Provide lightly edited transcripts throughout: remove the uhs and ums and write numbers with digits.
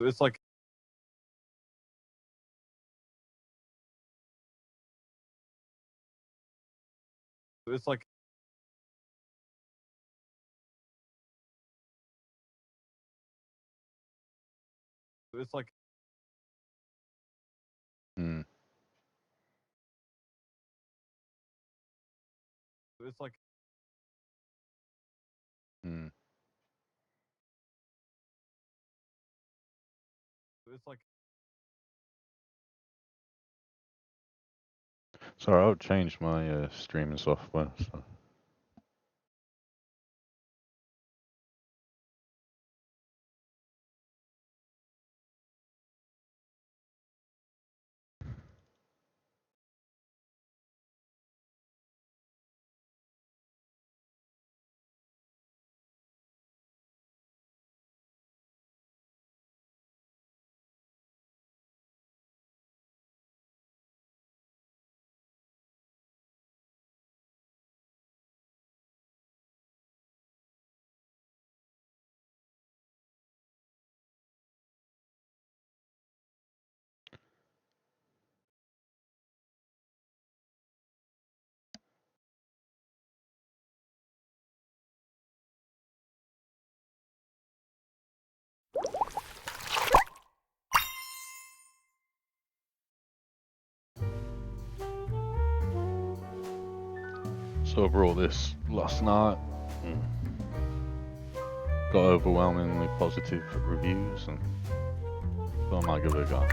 It's like it's like it's like Hmm. it's like Hmm. it's like Sorry, I'll change my streaming software. So. So I brought this last night. Got overwhelmingly positive reviews, and so I might give it a go.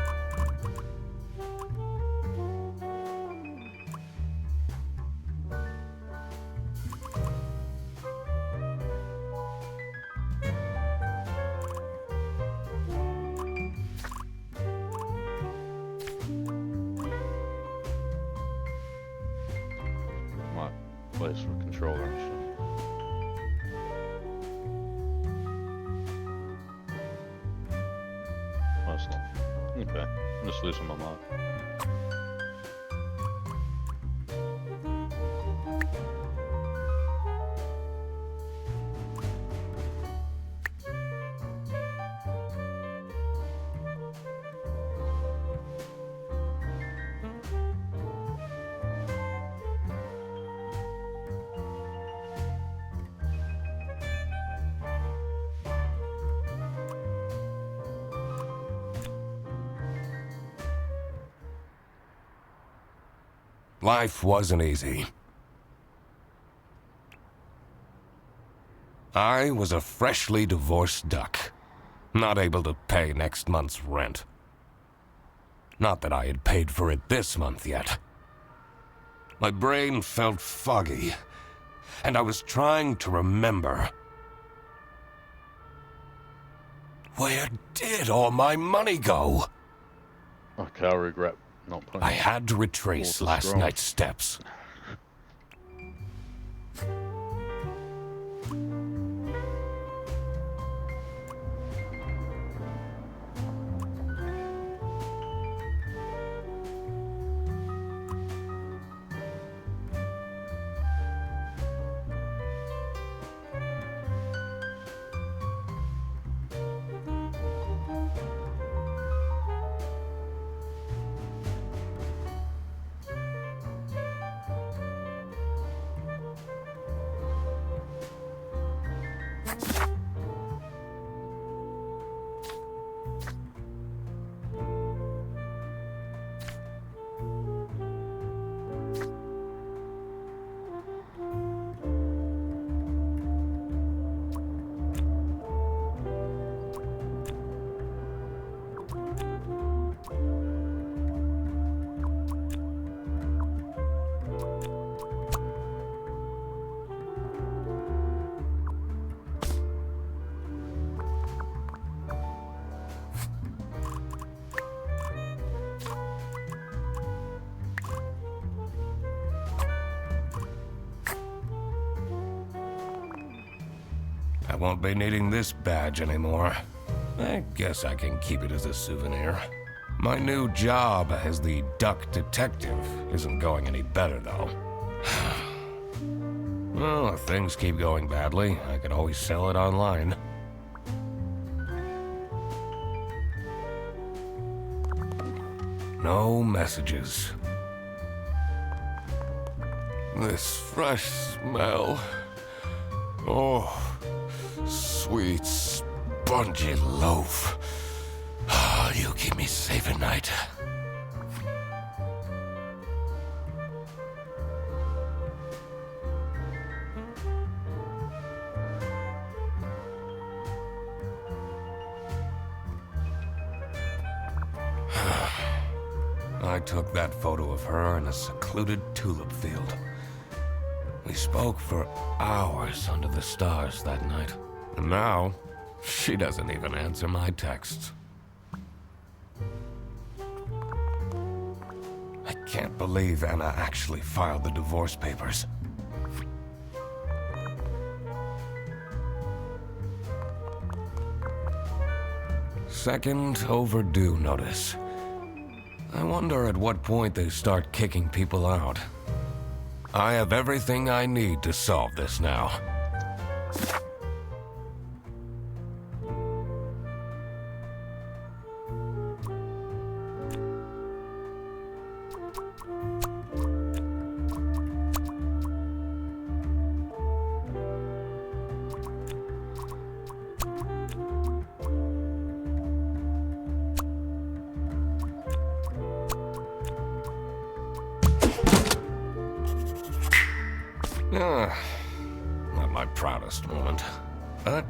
Might place for a controller and stuff. Well, it's not. Okay, I'm just losing my mind. Life wasn't easy. I was a freshly divorced duck, not able to pay next month's rent. Not that I had paid for it this month yet. My brain felt foggy, and I was trying to remember. Where did all my money go? Okay, I regret not putting. I had to retrace Water last scroll. night's steps. I won't be needing this badge anymore. I guess I can keep it as a souvenir. My new job as the duck detective isn't going any better, though. Well, if things keep going badly, I can always sell it online. no messages. This fresh smell. Oh, sweet, spongy loaf. Ah, you keep me safe at night. I took that photo of her in a secluded tulip field. We spoke for hours under the stars that night. And now, she doesn't even answer my texts. I can't believe Anna actually filed the divorce papers. Second overdue notice. I wonder at what point they start kicking people out. I have everything I need to solve this now. Not my proudest moment. But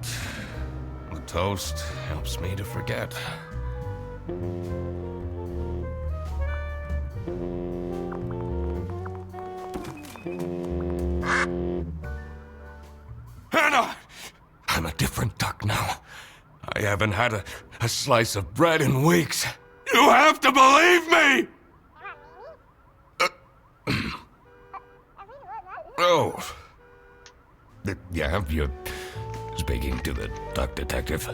the toast helps me to forget. Anna! I'm a different duck now. I haven't had a slice of bread in weeks. You have to believe me! Oh. Yeah, you're speaking to the duck detective.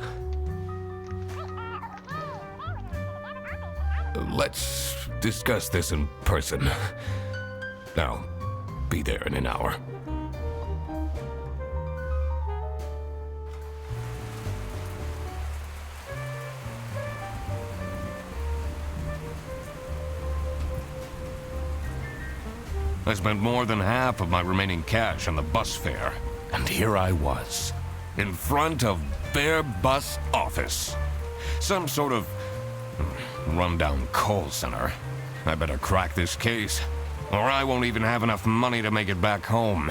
Let's discuss this in person. I'll be there in an hour. I spent more than half of my remaining cash on the bus fare. And here I was, in front of Bear Bus office. Some sort of rundown call center. I better crack this case, or I won't even have enough money to make it back home.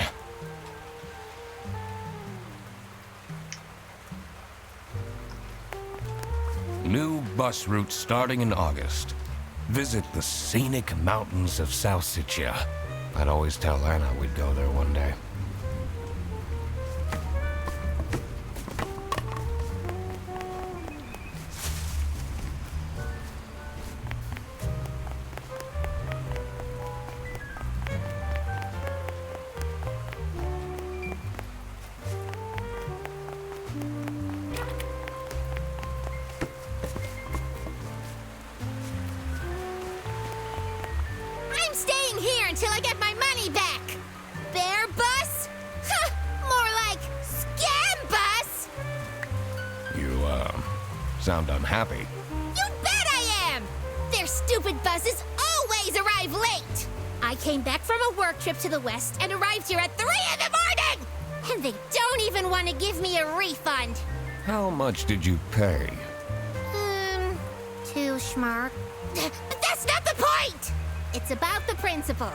New bus route starting in August. Visit the scenic mountains of South Sitia. I'd always tell Anna we'd go there one day. I'm staying here until I get my money back! Bear bus? Huh, more like scam bus! You, sound unhappy. You bet I am! Their stupid buses always arrive late! I came back from a work trip to the west and arrived here at 3 in the morning! And they don't even want to give me a refund. How much did you pay? 2 schmark. But that's not the point! It's about the principle.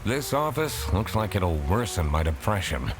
This office looks like it'll worsen my depression.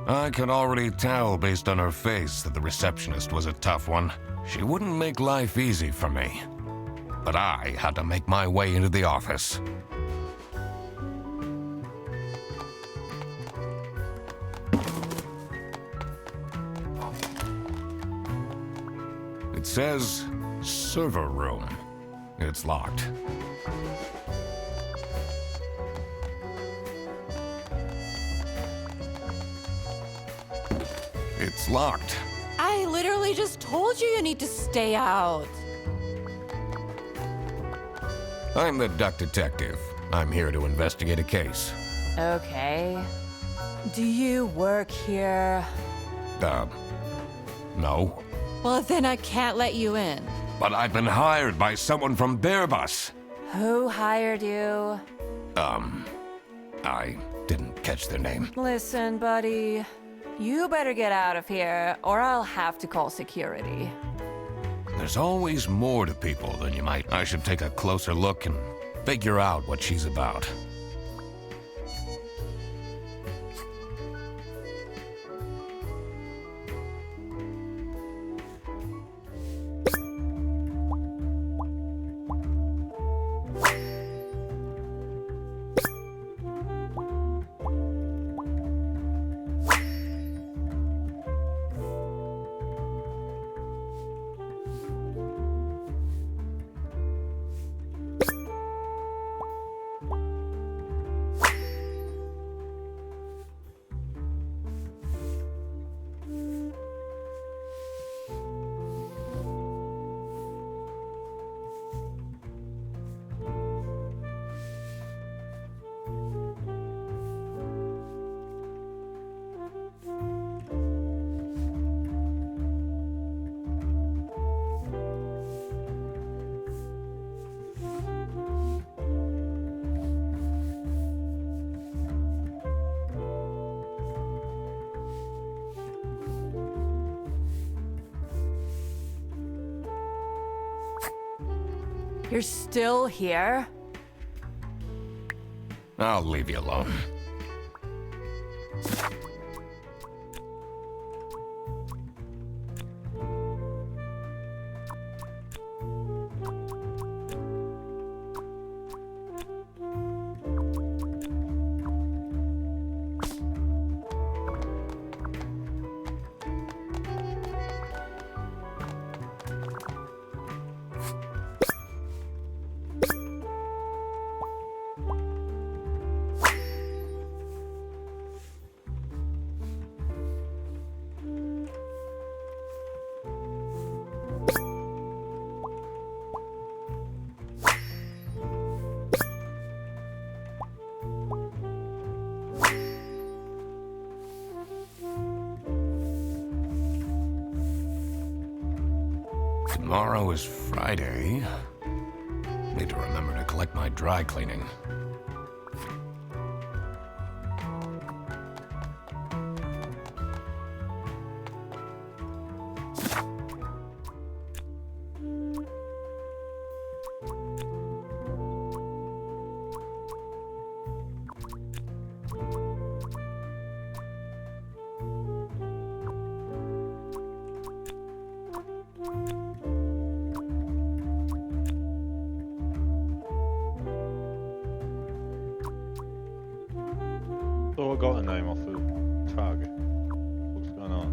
I could already tell based on her face that the receptionist was a tough one. She wouldn't make life easy for me. But I had to make my way into the office. It says server room. It's locked. It's locked. I literally just told you need to stay out. I'm the duck detective. I'm here to investigate a case. Okay. Do you work here? No. Well, then I can't let you in. But I've been hired by someone from Bearbus. Who hired you? I didn't catch their name. Listen, buddy. You better get out of here, or I'll have to call security. There's always more to people than you might. I should take a closer look and figure out what she's about. You're still here? I'll leave you alone. Tomorrow is Friday. Need to remember to collect my dry cleaning. So I got a name off the tag. What's going on?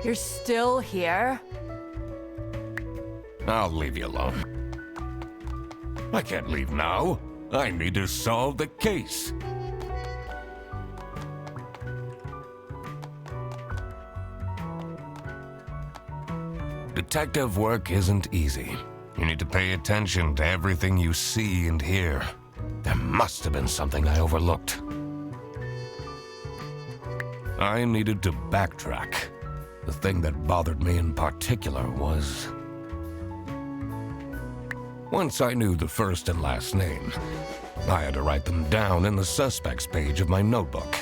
You're still here? I'll leave you alone. I can't leave now. I need to solve the case. Detective work isn't easy. You need to pay attention to everything you see and hear. There must have been something I overlooked. I needed to backtrack. The thing that bothered me in particular was... Once I knew the first and last name, I had to write them down in the suspects page of my notebook.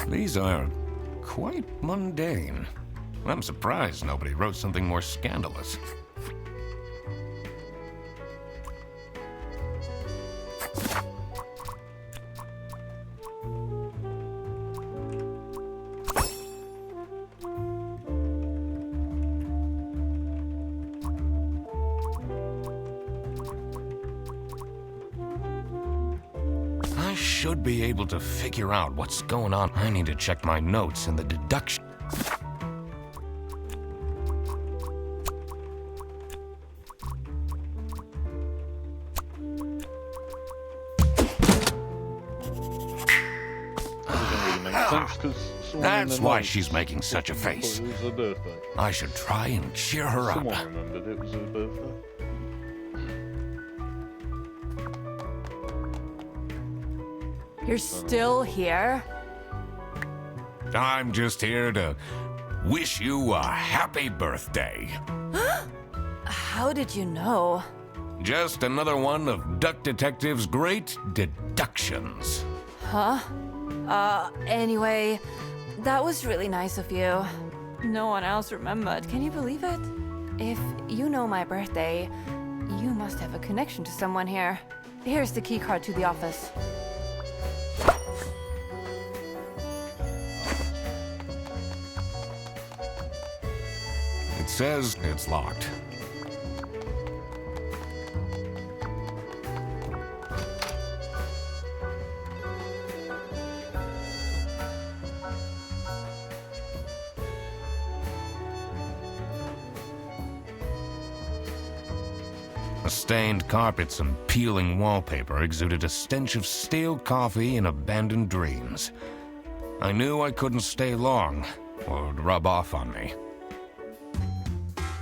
These are quite mundane. I'm surprised nobody wrote something more scandalous. I should be able to figure out what's going on. I need to check my notes in the deduction. That's why she's making such a face. It was her birthday. I should try and cheer her up. Someone remembered it was her birthday. You're still here? I'm just here to wish you a happy birthday. How did you know? Just another one of Duck Detective's great deductions. Huh? Anyway, that was really nice of you. No one else remembered. Can you believe it? If you know my birthday, you must have a connection to someone here. Here's the key card to the office. It says it's locked. The stained carpets and peeling wallpaper exuded a stench of stale coffee and abandoned dreams. I knew I couldn't stay long, or it would rub off on me.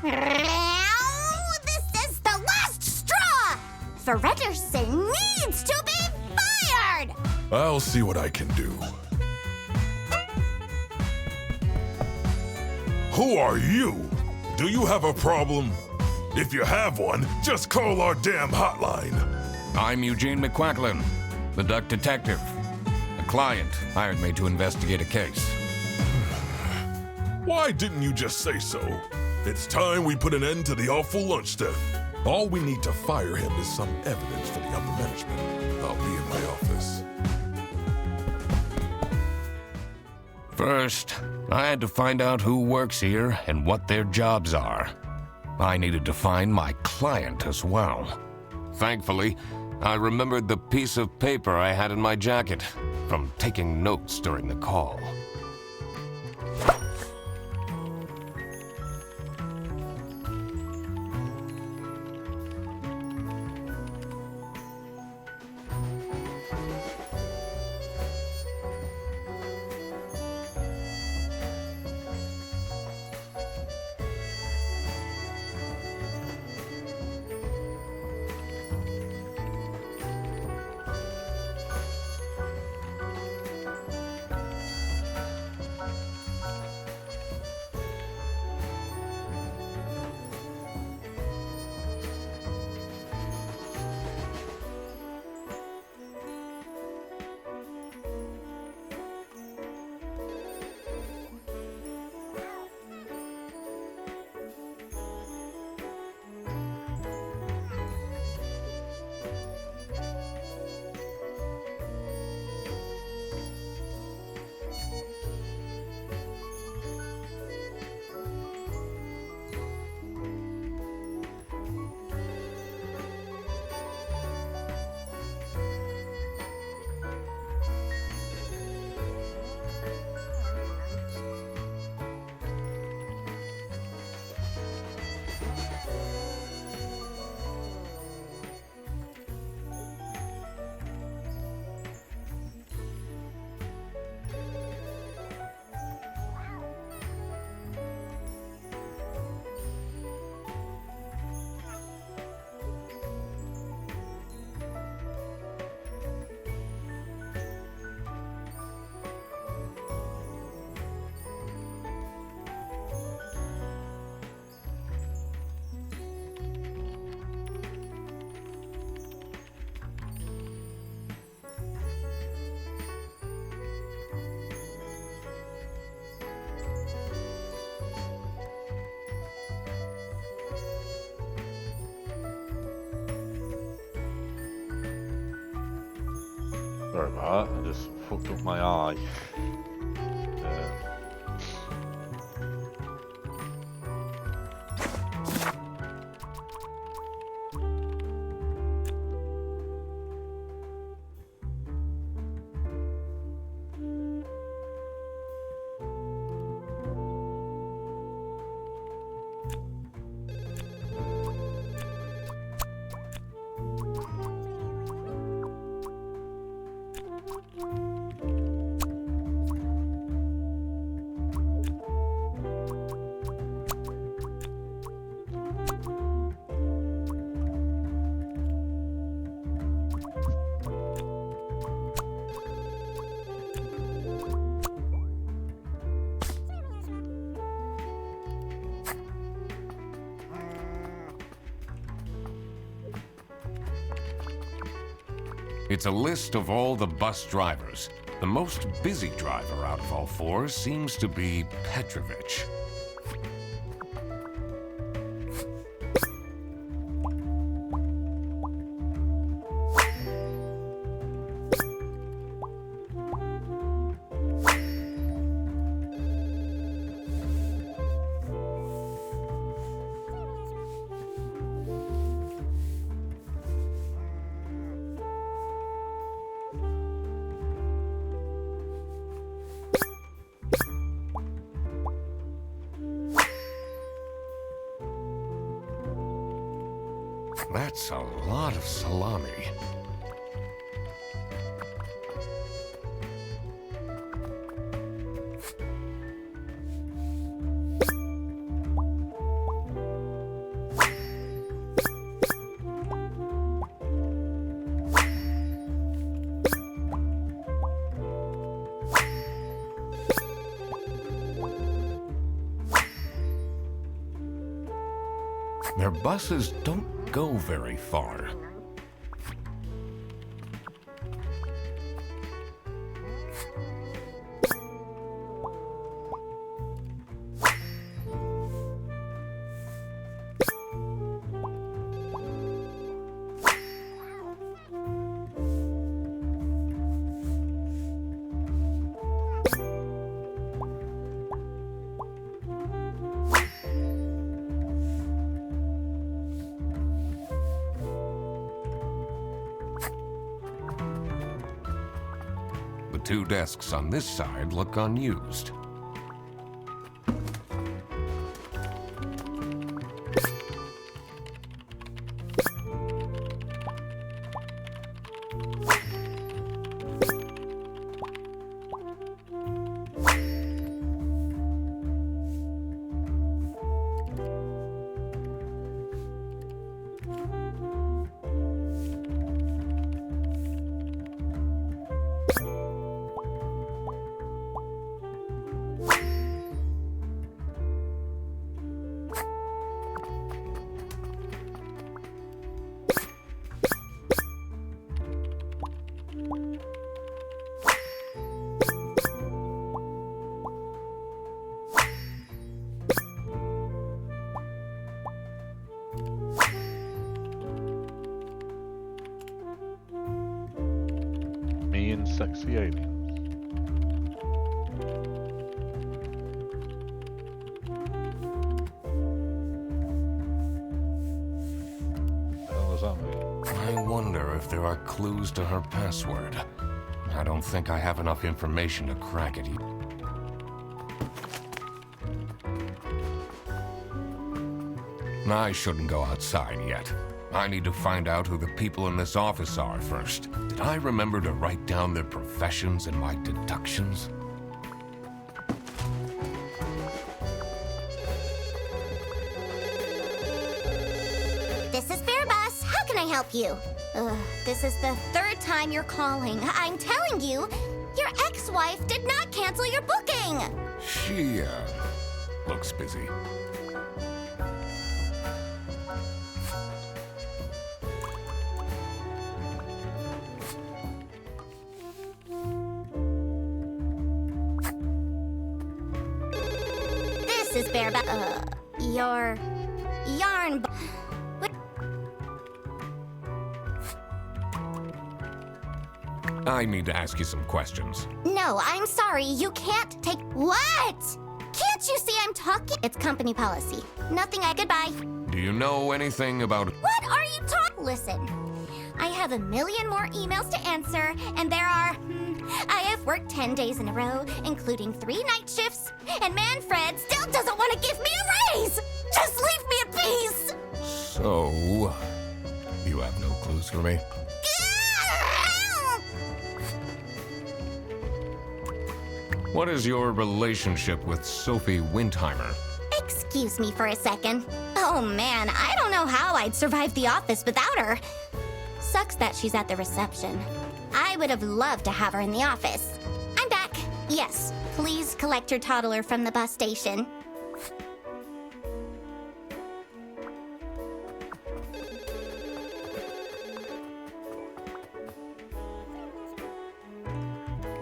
This is the last straw! Fredderson needs to be fired! I'll see what I can do. Who are you? Do you have a problem? If you have one, just call our damn hotline. I'm Eugene McQuacklin, the Duck Detective. A client hired me to investigate a case. Why didn't you just say so? It's time we put an end to the awful lunch death. All we need to fire him is some evidence for the upper management. I'll be in my office. First, I had to find out who works here and what their jobs are. I needed to find my client as well. Thankfully, I remembered the piece of paper I had in my jacket from taking notes during the call. Sorry about that, I just fucked up my eye. It's a list of all the bus drivers. The most busy driver out of all four seems to be Petrovich. That's a lot of salami. Their buses don't go very far. two desks on this side look unused. Me and sexy aliens. What the hell does that mean? I wonder if there are clues to her password. I don't think I have enough information to crack it. I shouldn't go outside yet. I need to find out who the people in this office are first. Did I remember to write down their professions in my deductions? This is Fairbus. How can I help you? This is the third time you're calling. I'm telling you, your ex-wife did not cancel your booking. She, looks busy. This is Fairbus. Your yarn. I need to ask you some questions. No, I'm sorry. You can't take. What? Can't you see I'm talking? It's company policy. Nothing. Goodbye. Do you know anything about... What are you talking? Listen, I have a million more emails to answer, and there are. I have worked 10 days in a row, including 3 night shifts, and Manfred still doesn't want to give me a raise! Just leave me in peace! So... you have no clues for me? What is your relationship with Sophie Windheimer? Excuse me for a second. Oh man, I don't know how I'd survive the office without her. Sucks that she's at the reception. I would have loved to have her in the office. I'm back. Yes, please collect your toddler from the bus station.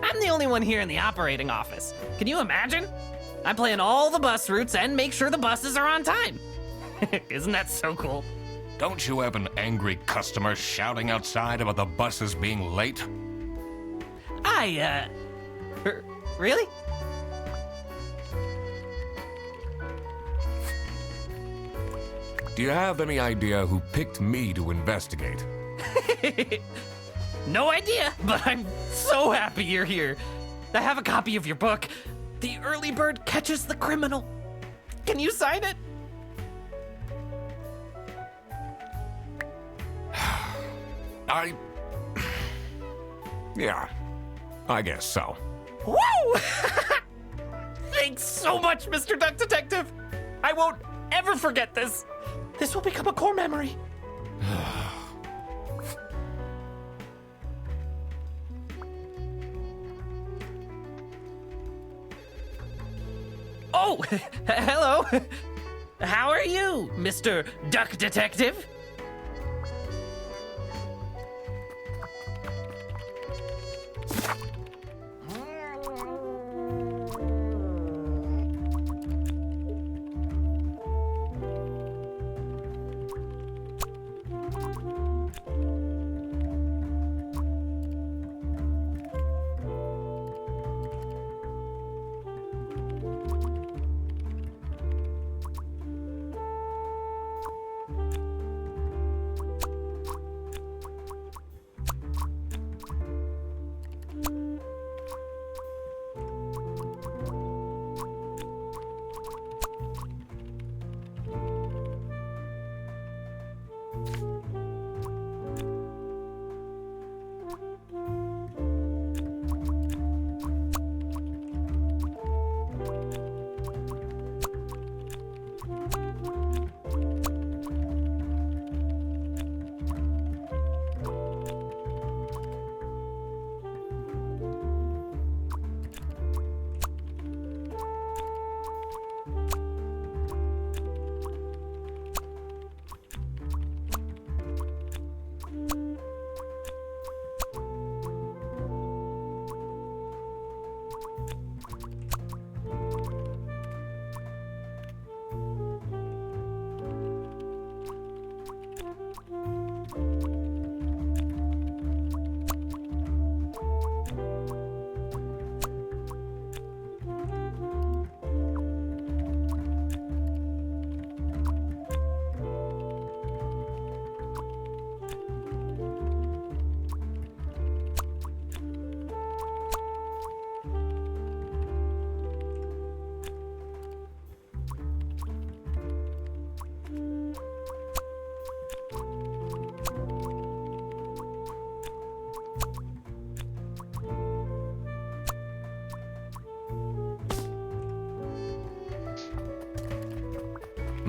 I'm the only one here in the operating office. Can you imagine? I plan all the bus routes and make sure the buses are on time. Isn't that so cool? Don't you have an angry customer shouting outside about the buses being late? Really? Do you have any idea who picked me to investigate? No idea, but I'm so happy you're here. I have a copy of your book, The Early Bird Catches the Criminal. Can you sign it? Yeah, I guess so. Woo! Thanks so much, Mr. Duck Detective. I won't ever forget this. This will become a core memory. Oh, hello. How are you, Mr. Duck Detective?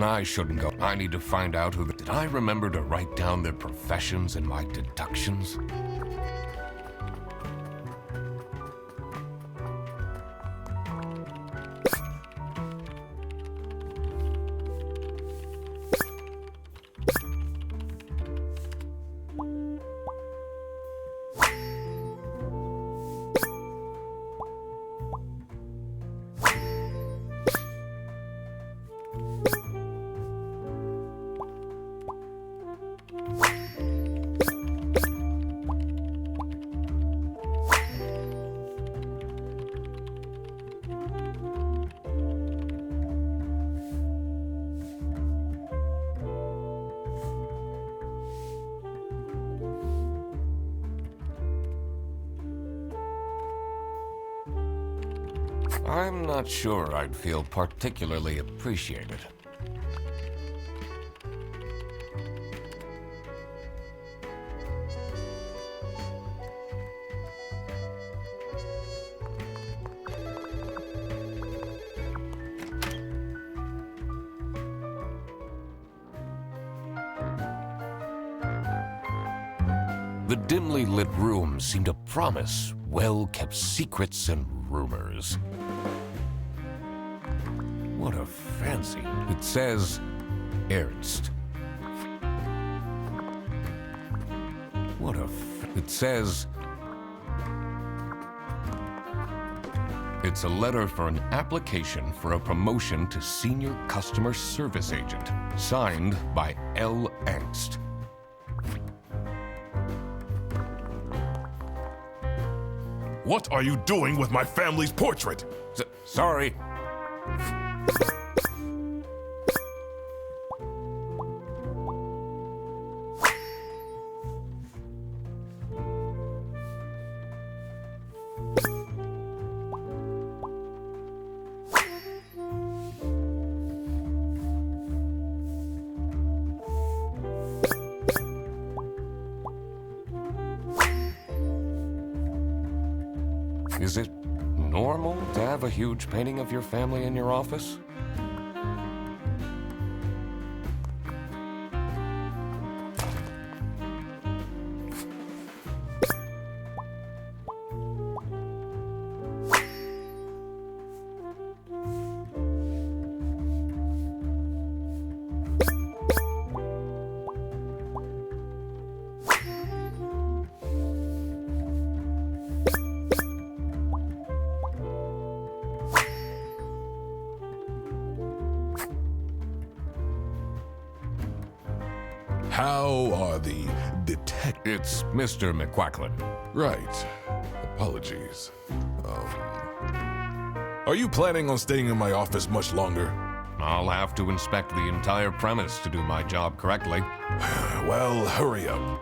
I shouldn't go. I need to find out who the... Did I remember to write down their professions in my deductions? I'm not sure I'd feel particularly appreciated. The dimly lit room seemed to promise well-kept secrets and rumors. What a fancy. It says Ernst. What a it says... It's a letter for an application for a promotion to Senior Customer Service Agent, signed by L. Angst. What are you doing with my family's portrait? Sorry. Is it normal to have a huge painting of your family in your office? How are the detectives? It's Mr. McQuacklin. Right. Apologies. Are you planning on staying in my office much longer? I'll have to inspect the entire premise to do my job correctly. Well, hurry up.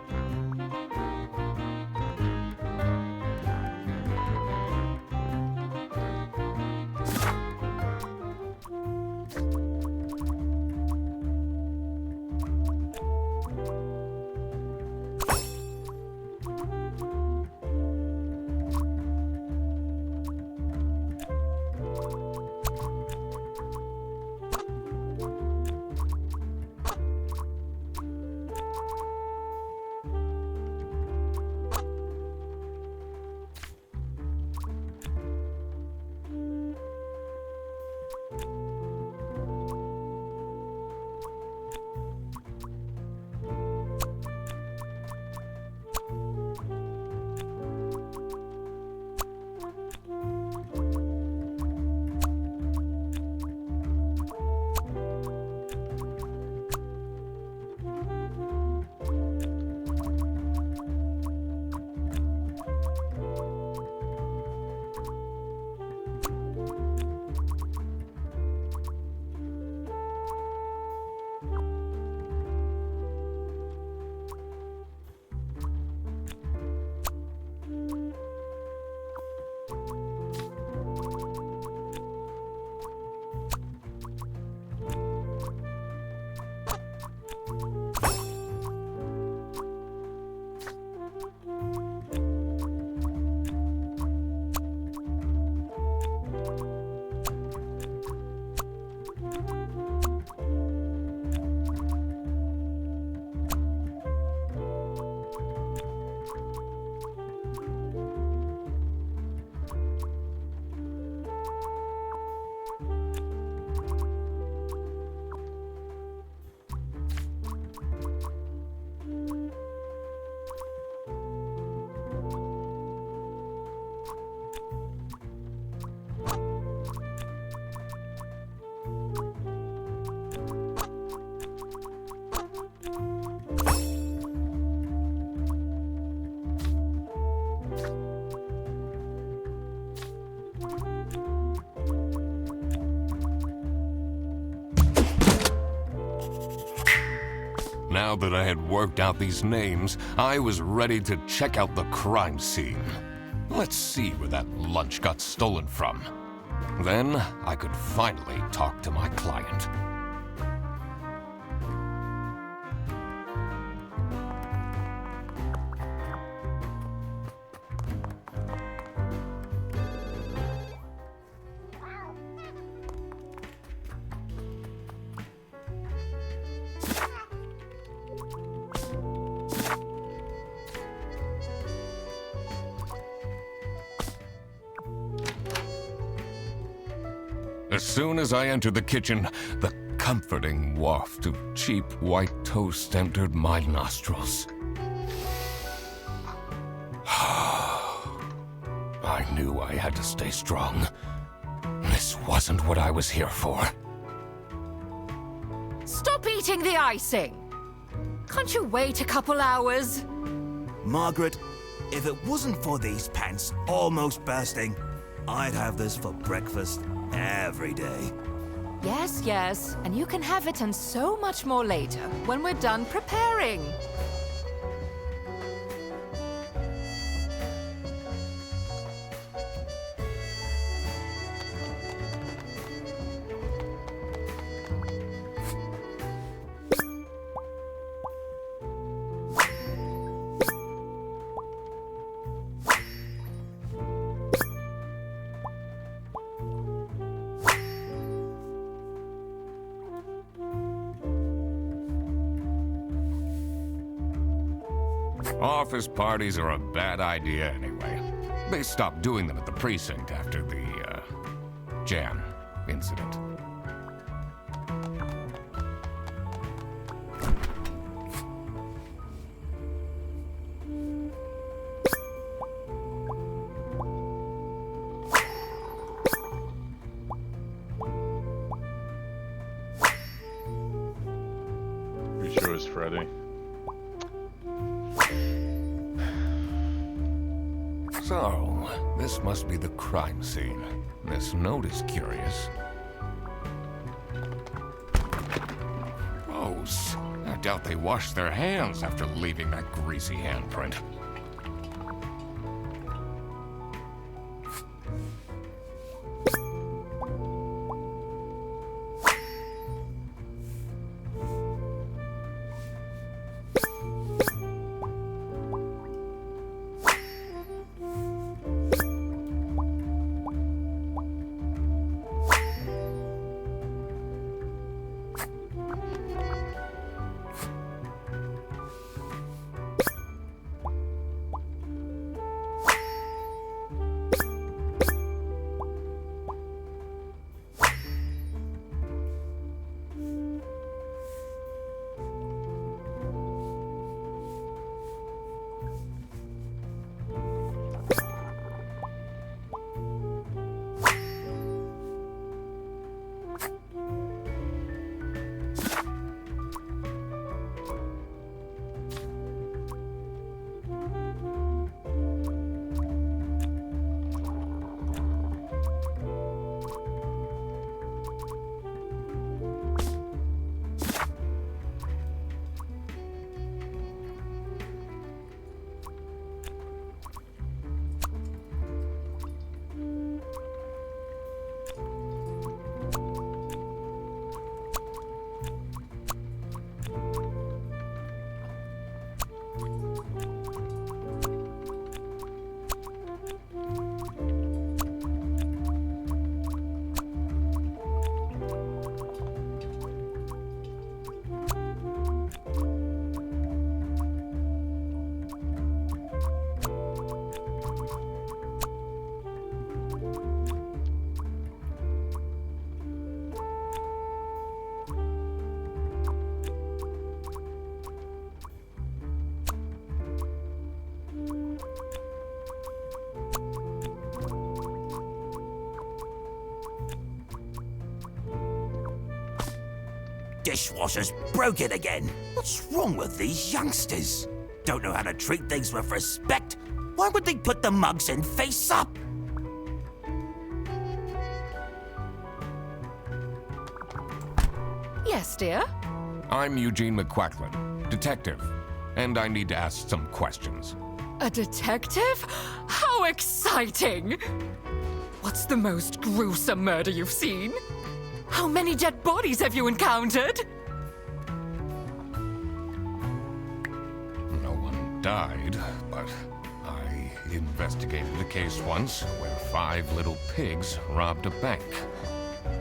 Now that I had worked out these names, I was ready to check out the crime scene. Let's see where that lunch got stolen from. Then I could finally talk to my client. As soon as I entered the kitchen, the comforting waft of cheap white toast entered my nostrils. I knew I had to stay strong. This wasn't what I was here for. Stop eating the icing! Can't you wait a couple hours? Margaret, if it wasn't for these pants almost bursting, I'd have this for breakfast every day. Yes, yes, and you can have it and so much more later, when we're done preparing. Office parties are a bad idea anyway. They stopped doing them at the precinct after the, Jan incident. You sure it's Freddy? So, this must be the crime scene. This note is curious. Gross. I doubt they washed their hands after leaving that greasy handprint. Dishwasher's broken again. What's wrong with these youngsters? Don't know how to treat things with respect? Why would they put the mugs in face up? Yes, dear? I'm Eugene McQuacklin, detective, and I need to ask some questions. A detective? How exciting! What's the most gruesome murder you've seen? How many dead bodies have you encountered? No one died, but I investigated a case once where 5 little pigs robbed a bank.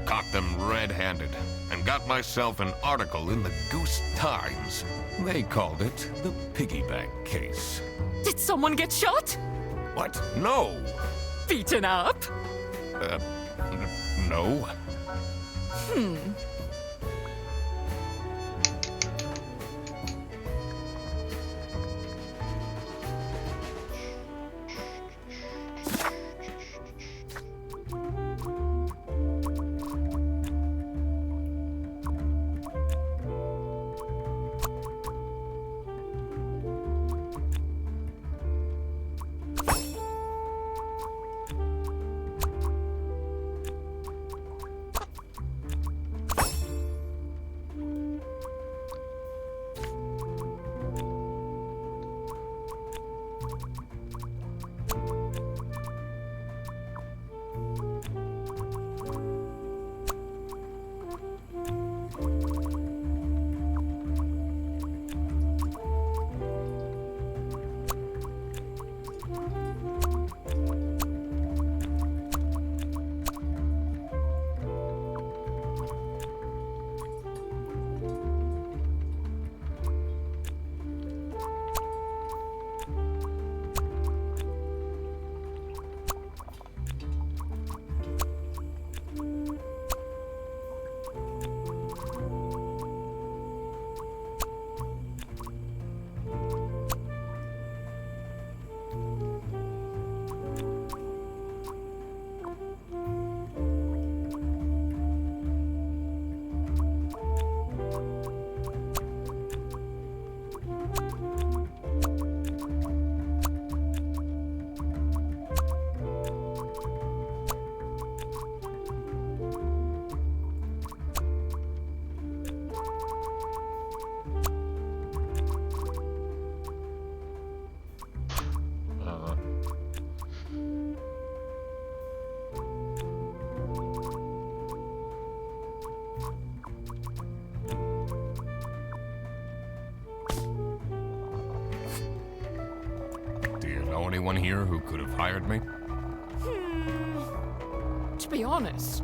Caught them red-handed and got myself an article in the Goose Times. They called it the Piggy Bank Case. Did someone get shot? What? No! Beaten up? No. Anyone here who could have hired me? To be honest,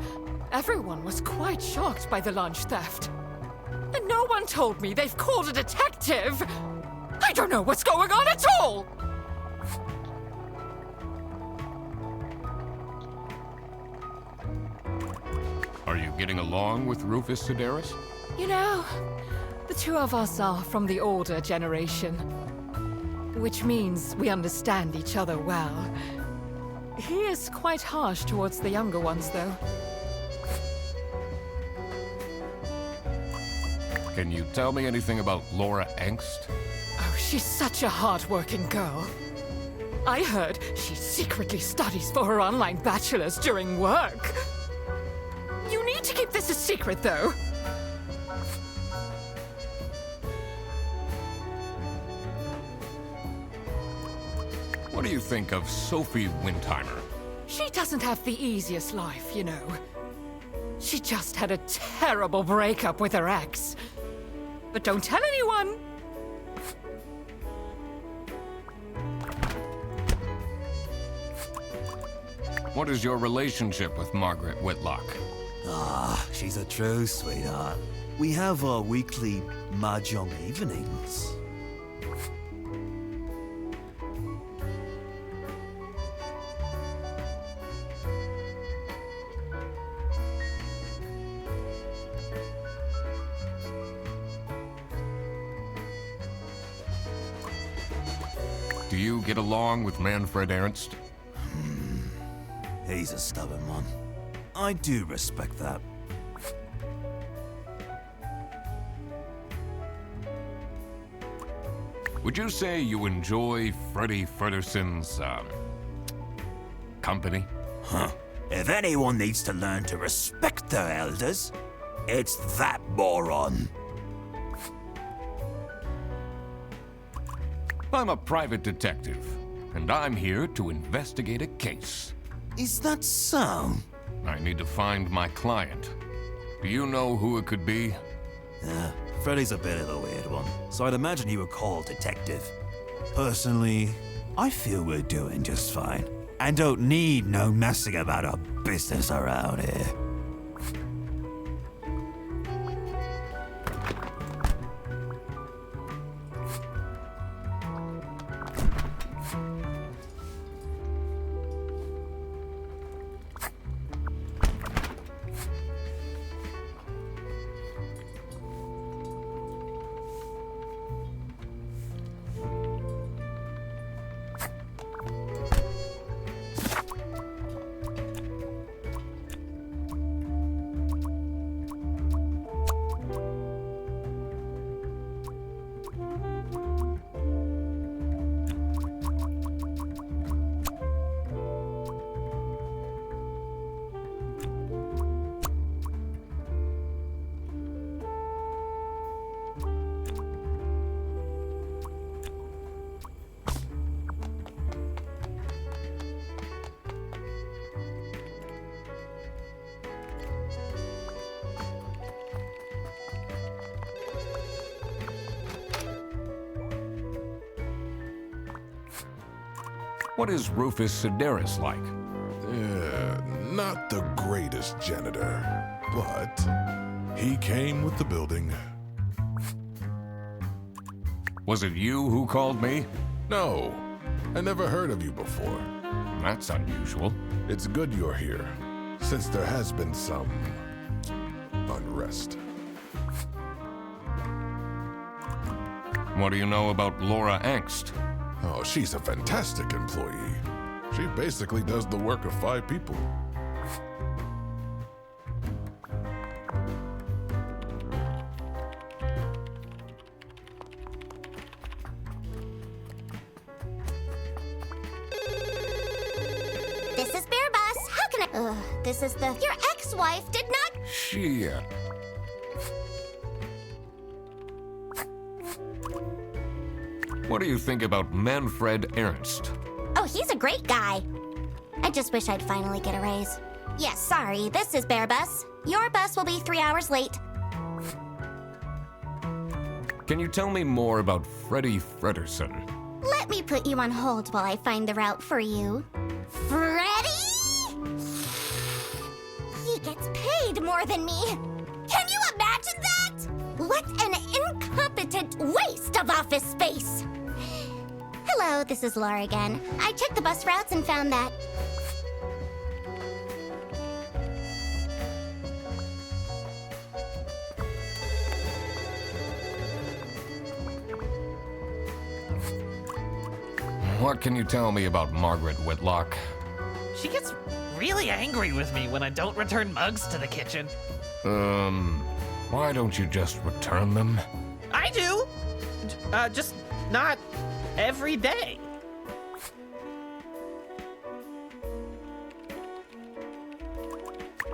everyone was quite shocked by the lunch theft. And no one told me they've called a detective! I don't know what's going on at all! Are you getting along with Rufus Sedaris? You know, the two of us are from the older generation. Which means we understand each other well. He is quite harsh towards the younger ones, though. Can you tell me anything about Laura Angst? Oh, she's such a hard-working girl. I heard she secretly studies for her online bachelor's during work. You need to keep this a secret, though. What do you think of Sophie Windheimer? She doesn't have the easiest life, you know. She just had a terrible breakup with her ex. But don't tell anyone! What is your relationship with Margaret Whitlock? Ah, she's a true sweetheart. We have our weekly mahjong evenings. Do you get along with Manfred Ernst? He's a stubborn one. I do respect that. Would you say you enjoy Freddie Frederson's, company? Huh. If anyone needs to learn to respect their elders, it's that moron. I'm a private detective, and I'm here to investigate a case. Is that so? I need to find my client. Do you know who it could be? Freddy's a bit of a weird one, so I'd imagine you were called detective. Personally, I feel we're doing just fine, and don't need no messing about our business around here. What is Rufus Sedaris like? Not the greatest janitor, but he came with the building. Was it you who called me? No, I never heard of you before. That's unusual. It's good you're here, since there has been some unrest. What do you know about Laura Angst? Oh, she's a fantastic employee. She basically does the work of 5 people. This is Bear Bus. How can I... this is the... Your ex-wife did not... She, What do you think about Manfred Ernst? Oh, he's a great guy. I just wish I'd finally get a raise. Yes, sorry, this is Bear Bus. Your bus will be 3 hours late. Can you tell me more about Freddie Fredersen? Let me put you on hold while I find the route for you. Freddy? He gets paid more than me. Can you imagine that? What an incompetent waste of office space. Hello, this is Laura again. I checked the bus routes and found that... What can you tell me about Margaret Whitlock? She gets really angry with me when I don't return mugs to the kitchen. Why don't you just return them? I do! Just not every day.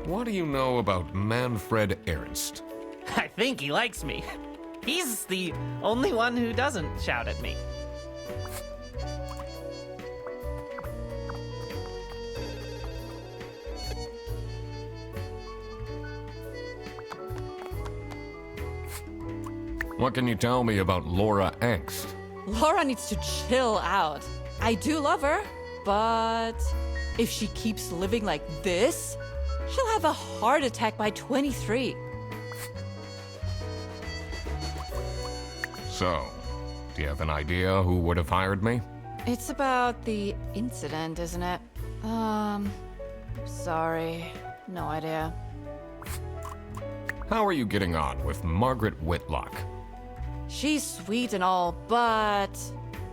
What do you know about Manfred Ernst? I think he likes me. He's the only one who doesn't shout at me. What can you tell me about Laura Angst? Laura needs to chill out. I do love her, but if she keeps living like this, she'll have a heart attack by 23. So, do you have an idea who would have hired me? It's about the incident, isn't it? Sorry. No idea. How are you getting on with Margaret Whitlock? She's sweet and all, but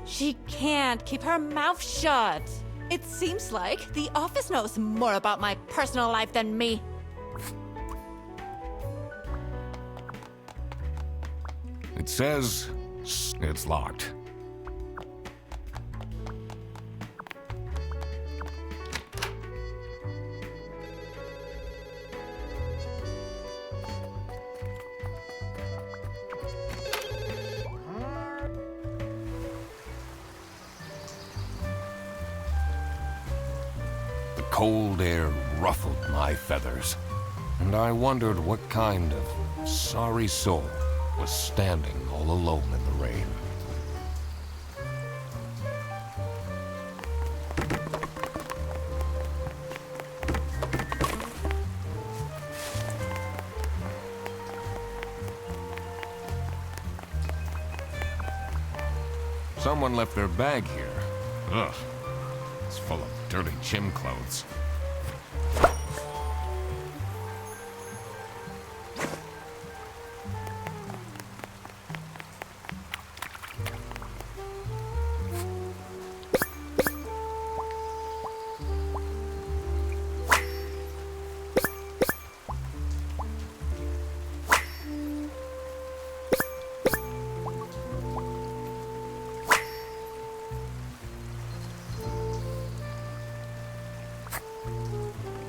she can't keep her mouth shut. It seems like the office knows more about my personal life than me. It says it's locked. cold air ruffled my feathers, and I wondered what kind of sorry soul was standing all alone in the rain. Someone left their bag here. Ugh. It's full of dirty gym clothes.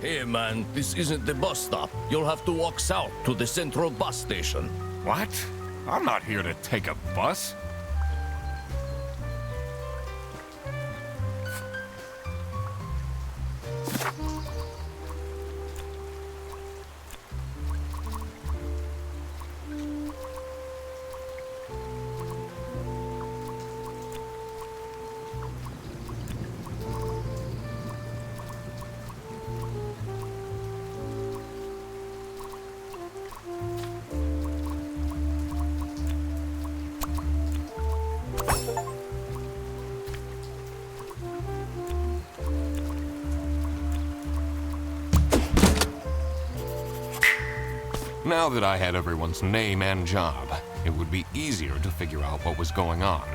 Hey man, this isn't the bus stop. You'll have to walk south to the central bus station. What? I'm not here to take a bus. Now that I had everyone's name and job, it would be easier to figure out what was going on.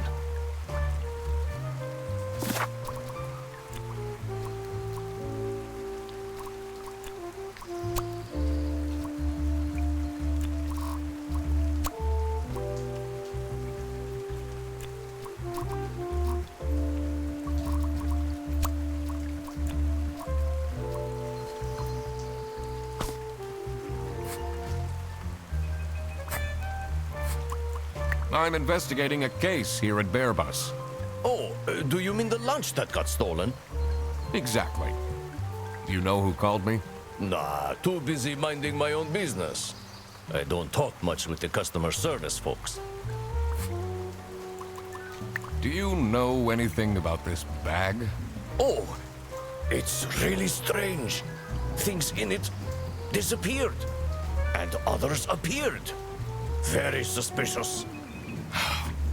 I'm investigating a case here at Bearbus. Oh, do you mean the lunch that got stolen? Exactly. Do you know who called me? Nah, too busy minding my own business. I don't talk much with the customer service folks. Do you know anything about this bag? Oh, it's really strange. Things in it disappeared, and others appeared. Very suspicious.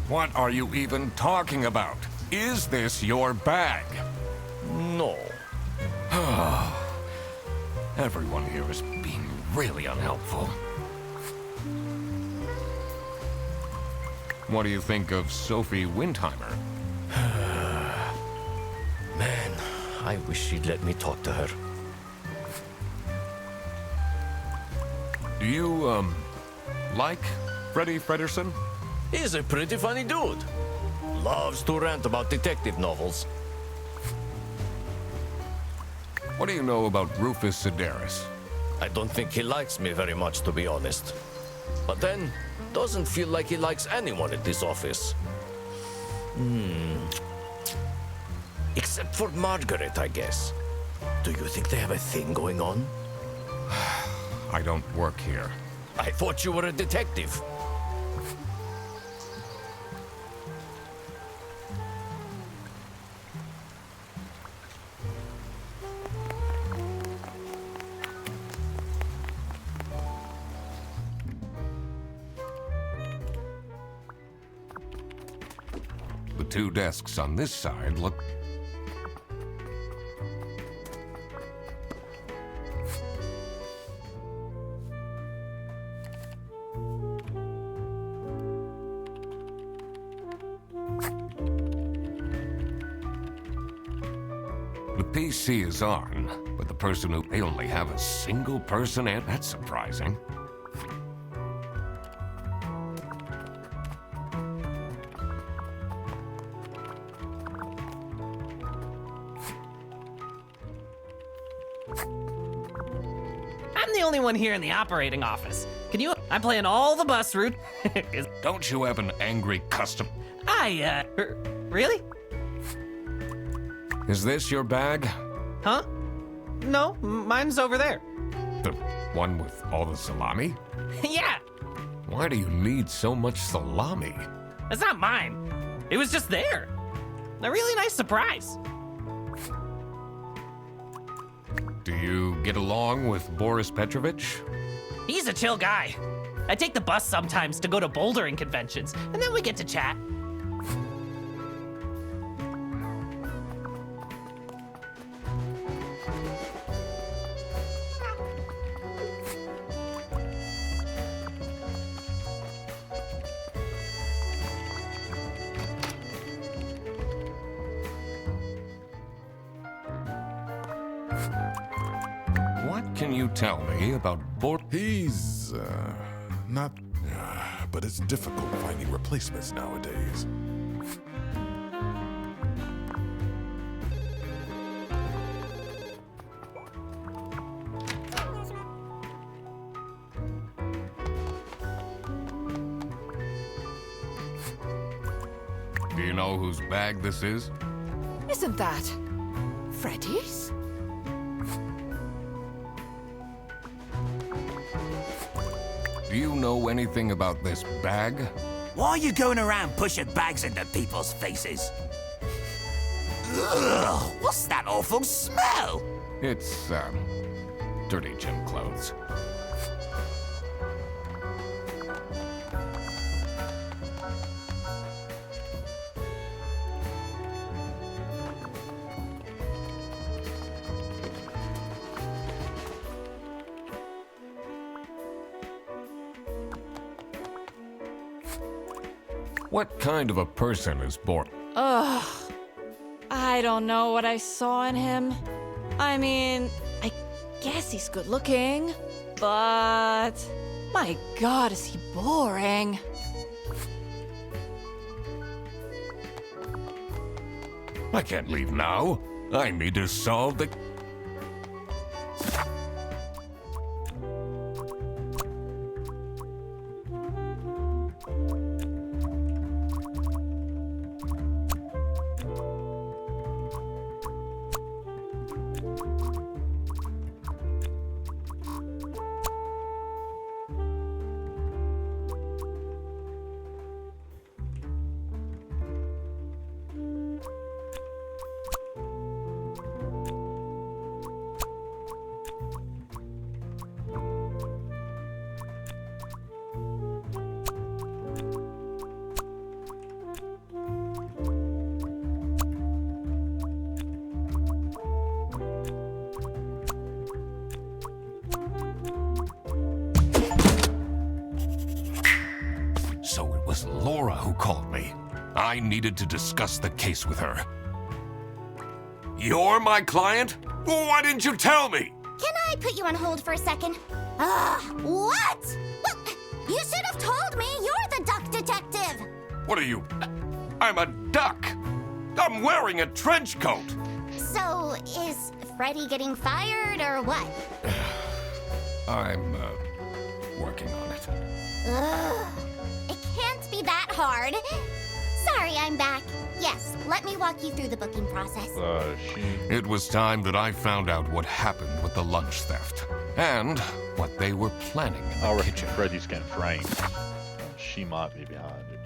What are you even talking about? Is this your bag? No. Everyone here is being really unhelpful. What do you think of Sophie Windheimer? Man, I wish she'd let me talk to her. Do you, like Freddie Frederson? He's a pretty funny dude. Loves to rant about detective novels. What do you know about Rufus Sedaris? I don't think he likes me very much, to be honest. But then, doesn't feel like he likes anyone at this office. Except for Margaret, I guess. Do you think they have a thing going on? I don't work here. I thought you were a detective. The two desks on this side look... The PC is on, but the person who... They only have a single person and that's surprising. I'm the only one here in the operating office. Can you? I'm playing all the bus route. Don't you have an angry customer? Really? Is this your bag? Huh? No, mine's over there. The one with all the salami? Yeah, Why do you need so much salami? it's not mine. It was just there. A really nice surprise. Do you get along with Boris Petrovich? He's a chill guy. I take the bus sometimes to go to bouldering conventions, and then we get to chat. What can you tell me about He's, not. But it's difficult finding replacements nowadays. Do you know whose bag this is? Isn't that Freddy's? Do you know anything about this bag? Why are you going around pushing bags into people's faces? Ugh, what's that awful smell? It's, dirty gym clothes. What kind of a person is Bort? Ugh. I don't know what I saw in him. I mean, I guess he's good looking, but my god, is he boring. I can't leave now. I need to solve the... So it was Laura who called me. I needed to discuss the case with her. You're my client? Why didn't you tell me? Can I put you on hold for a second? What? Well, you should have told me. You're the duck detective. What are you? I'm a duck. I'm wearing a trench coat. So, is Freddy getting fired or what? I'm, working on it. Ugh. It can't be that hard. Sorry, I'm back. Yes, let me walk you through the booking process. It was time that I found out what happened with the lunch theft and what they were planning in I the reckon kitchen. Freddy's getting framed. She might be behind it.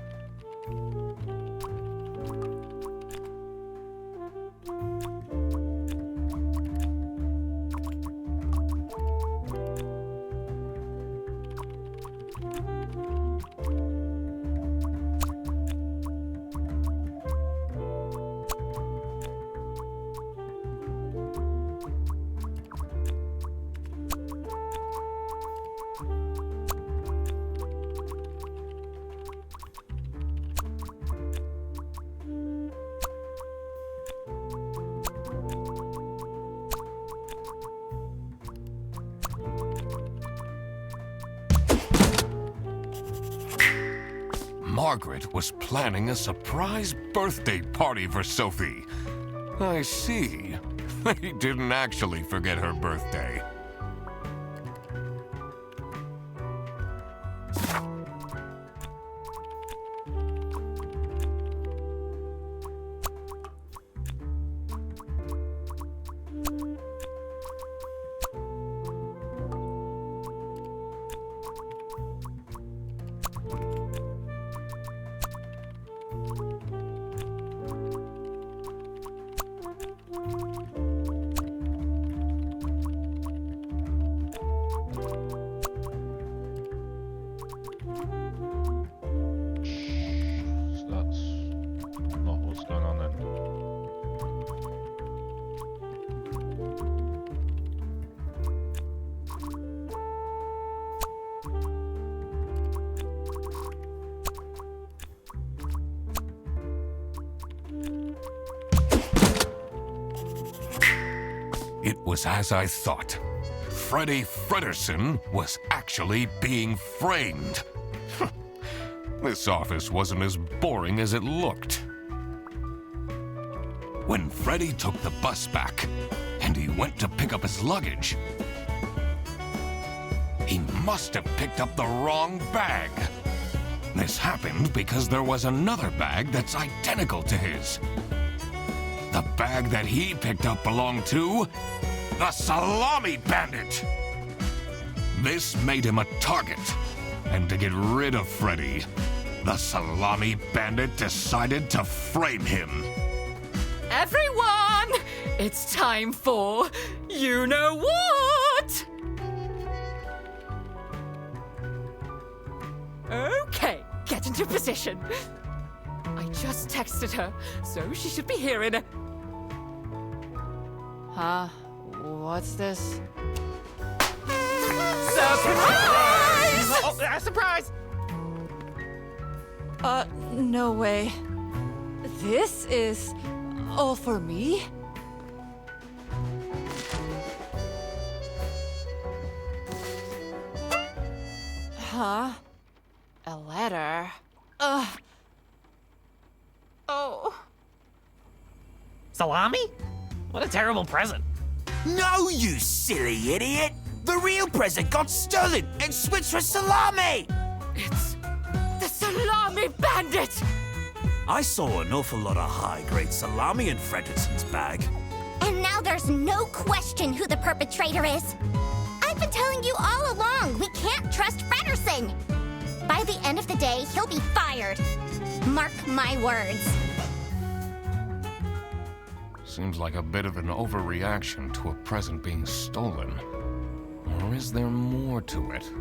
Margaret was planning a surprise birthday party for Sophie. I see. They didn't actually forget her birthday. Not what's going on then. It was as I thought. Freddy Fredersen was actually being framed. This office wasn't as boring as it looked. When Freddy took the bus back, and he went to pick up his luggage, he must have picked up the wrong bag. This happened because there was another bag that's identical to his. The bag that he picked up belonged to the Salami Bandit. This made him a target, and to get rid of Freddy, the Salami Bandit decided to frame him. Everyone, it's time for you know what? Okay, get into position. I just texted her, so she should be here in a... Huh? What's this? Surprise! Oh, surprise! No way. This is all for me? Huh? A letter? Oh. Salami? What a terrible present. No, you silly idiot! The real present got stolen and switched for salami! It's the Salami Bandit! I saw an awful lot of high-grade salami in Fredersen's bag. And now there's no question who the perpetrator is. I've been telling you all along, we can't trust Fredersen. By the end of the day, he'll be fired. Mark my words. Seems like a bit of an overreaction to a present being stolen. Or is there more to it?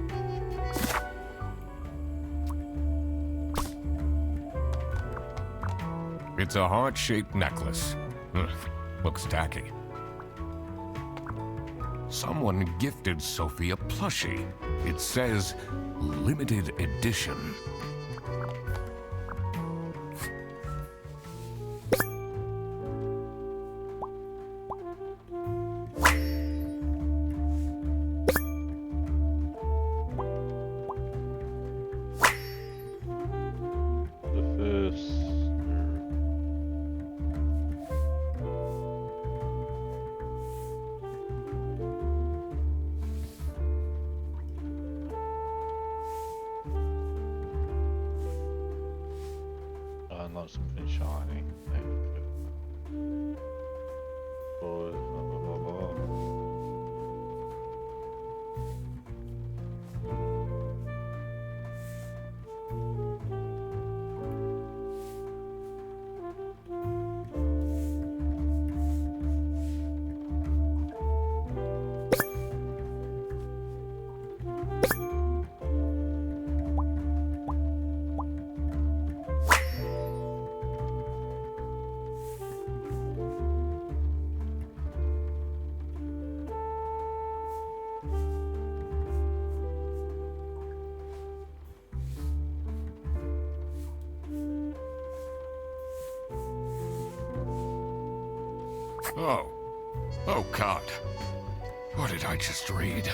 It's a heart-shaped necklace. Looks tacky. Someone gifted Sophie a plushie. It says, limited edition. The first. Not something shiny. Blah, blah, blah, blah. Oh. Oh, God. What did I just read?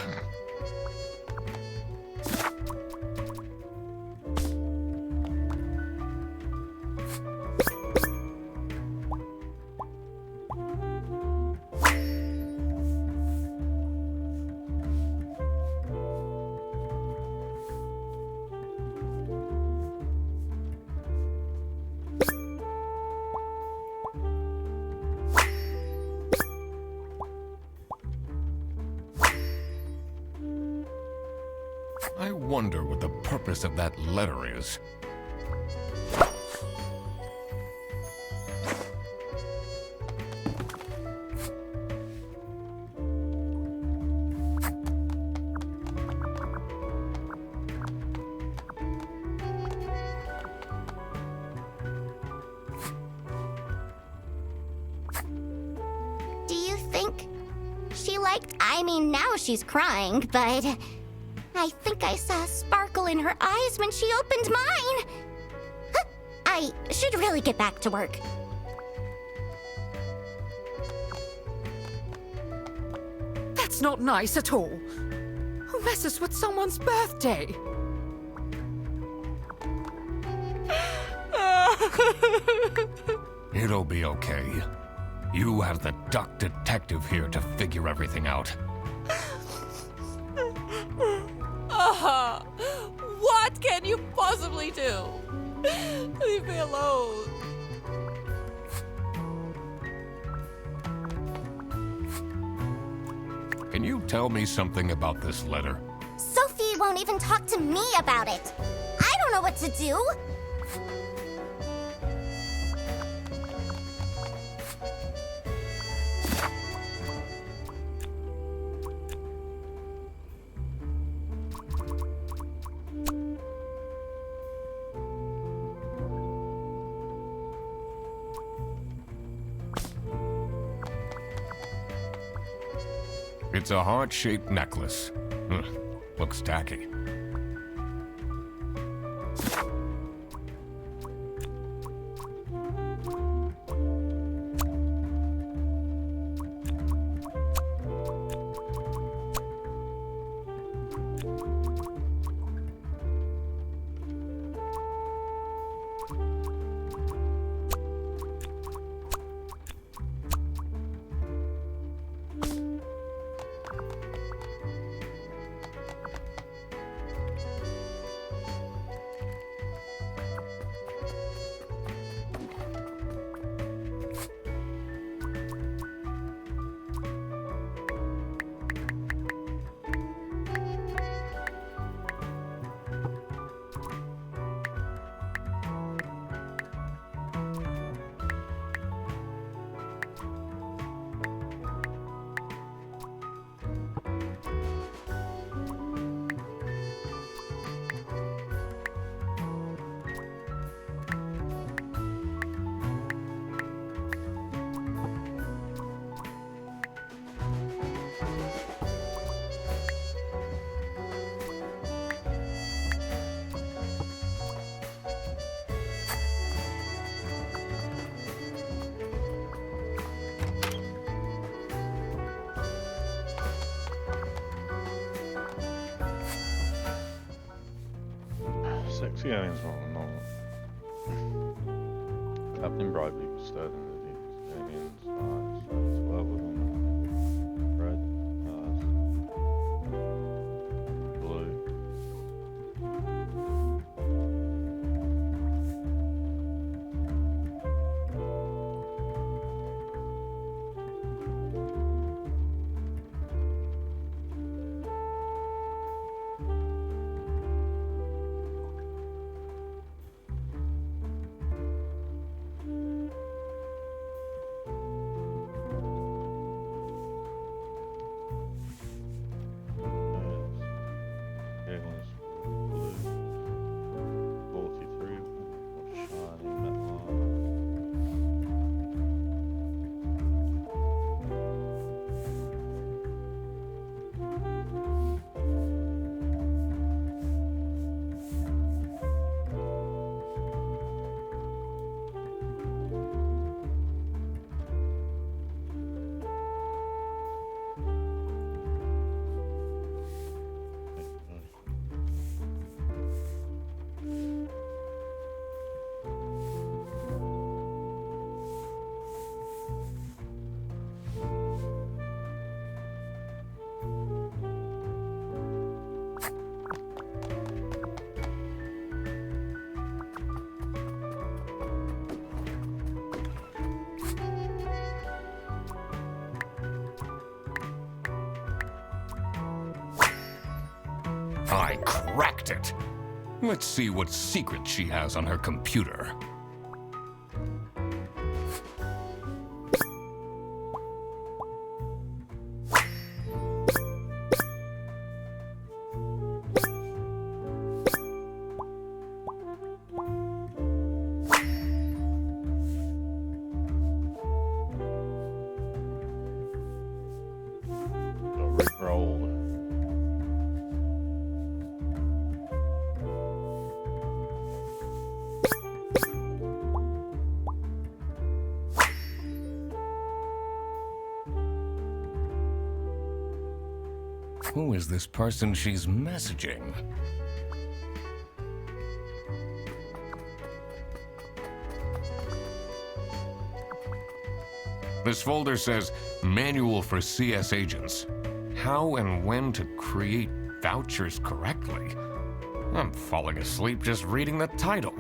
I wonder what the purpose of that letter is. I mean, now she's crying, but I think I saw a sparkle in her eyes when she opened mine. Huh, I should really get back to work. That's not nice at all. Who messes with someone's birthday? It'll be okay. You have the duck detective here to figure everything out. What can you possibly do? Leave me alone. Can you tell me something about this letter? Sophie won't even talk to me about it. I don't know what to do. It's a heart-shaped necklace. Looks tacky. Sexy aliens not. Captain Brightly was starting the aliens as well with them. Red, blue. I cracked it. Let's see what secret she has on her computer. Who is this person she's messaging? This folder says Manual for CS Agents. How and when to create vouchers correctly. I'm falling asleep just reading the title.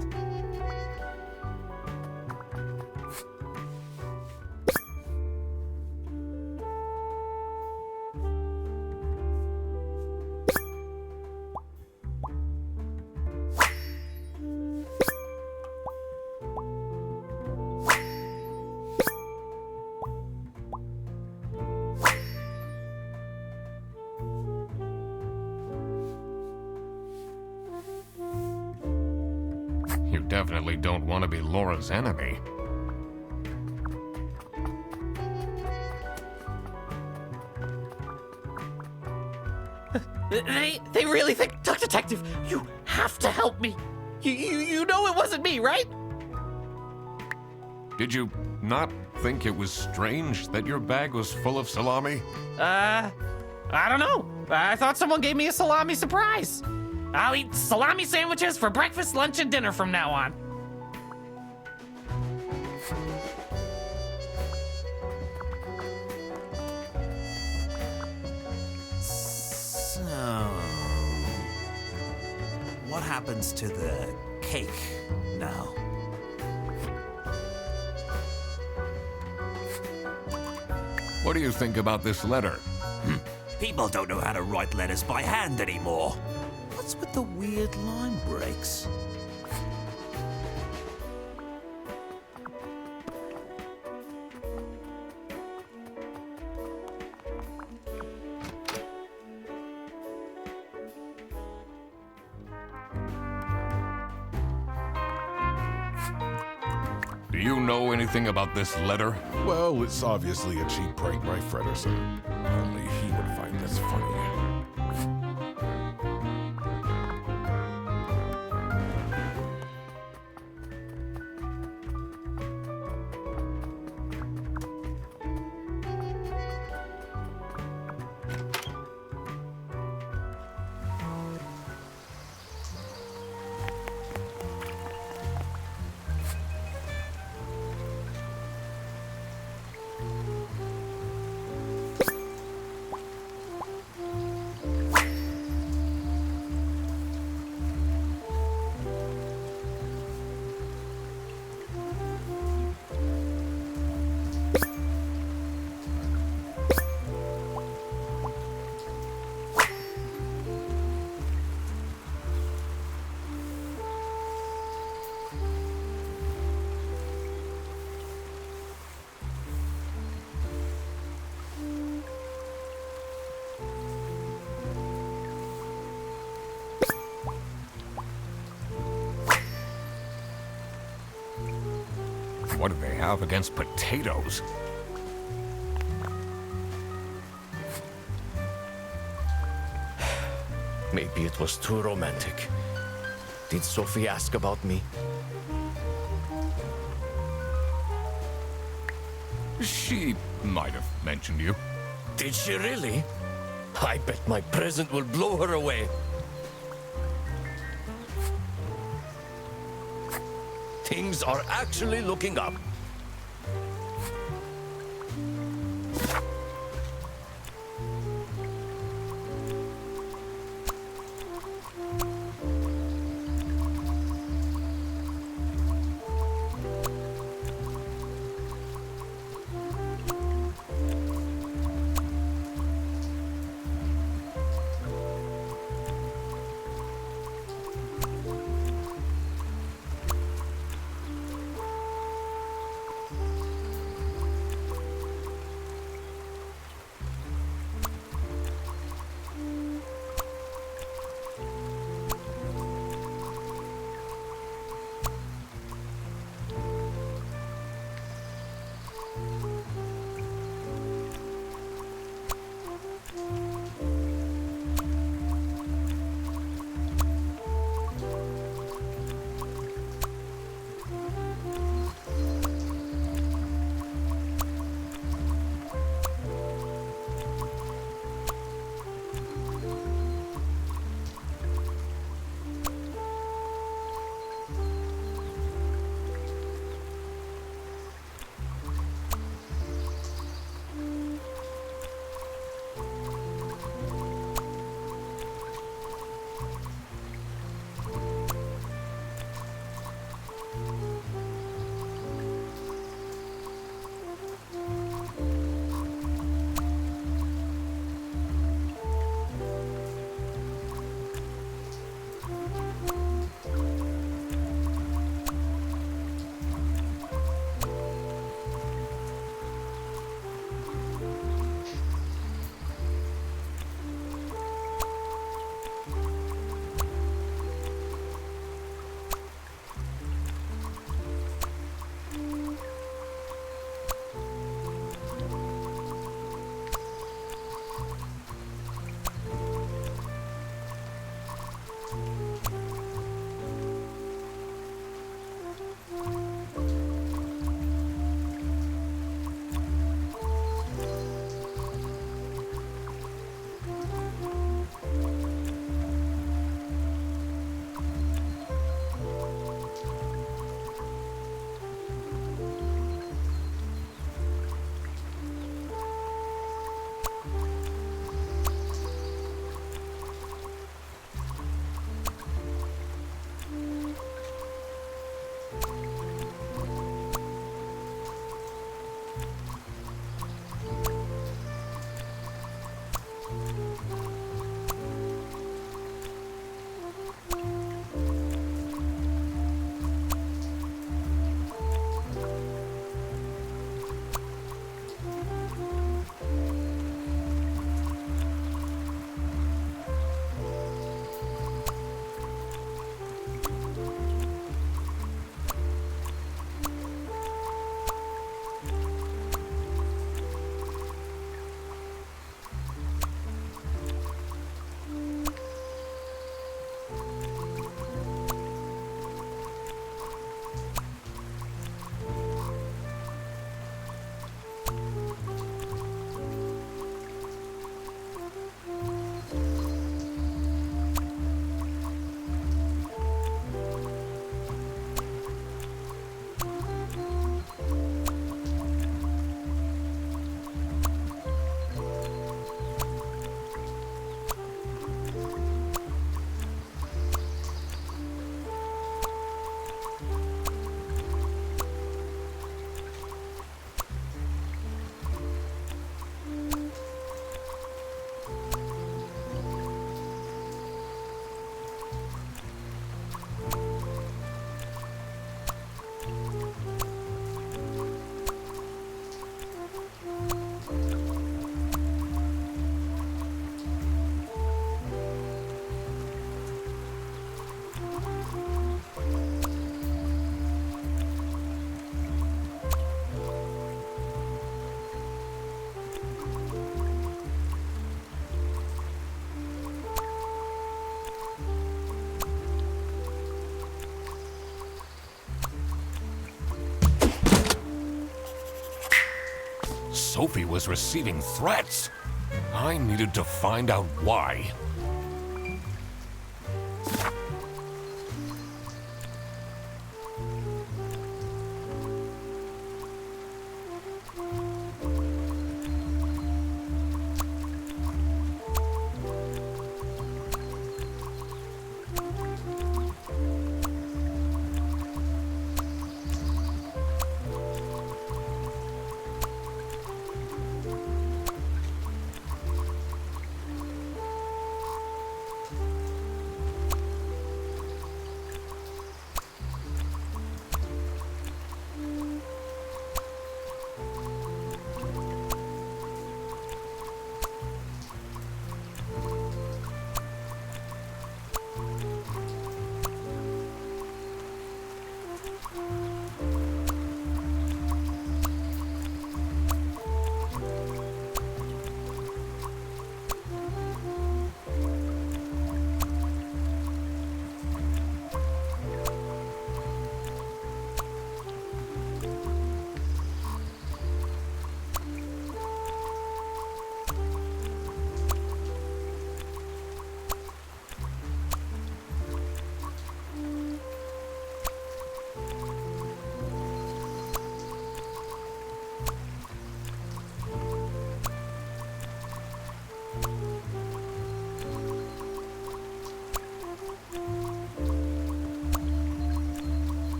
You definitely don't want to be Laura's enemy. They really think, Duck Detective, you have to help me. You know it wasn't me, right? Did you not think it was strange that your bag was full of salami? I don't know. I thought someone gave me a salami surprise. I'll eat salami sandwiches for breakfast, lunch, and dinner from now on. So, what happens to the cake now? What do you think about this letter? People don't know how to write letters by hand anymore. What's with the weird line breaks? Do you know anything about this letter? Well, it's obviously a cheap prank by Frederson. Only he would find this funny. What do they have against potatoes? Maybe it was too romantic. Did Sophie ask about me? She might have mentioned you. Did she really? I bet my present will blow her away. Things are actually looking up. Sophie was receiving threats. I needed to find out why.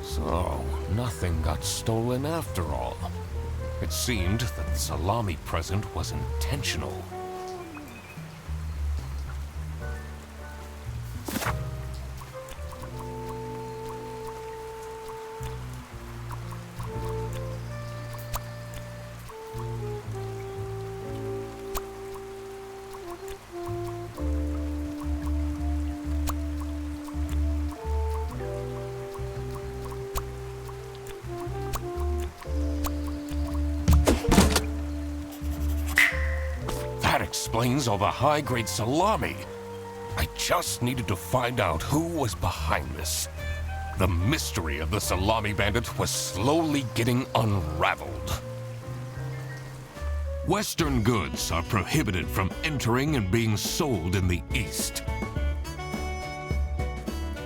So, nothing got stolen after all. It seemed that the salami present was intentional. That explains all the high-grade salami. I just needed to find out who was behind this. The mystery of the salami bandit was slowly getting unraveled. Western goods are prohibited from entering and being sold in the East.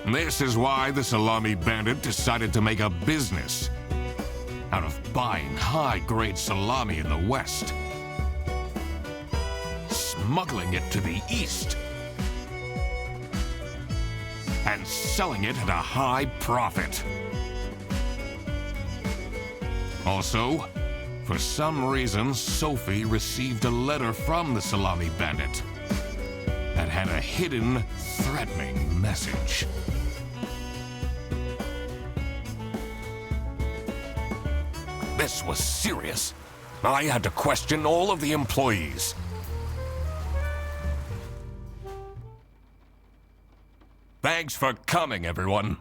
This is why the salami bandit decided to make a business out of buying high-grade salami in the West, smuggling it to the East, and selling it at a high profit. Also, for some reason, Sophie received a letter from the salami bandit that had a hidden, threatening message. This was serious. I had to question all of the employees. Thanks for coming, everyone.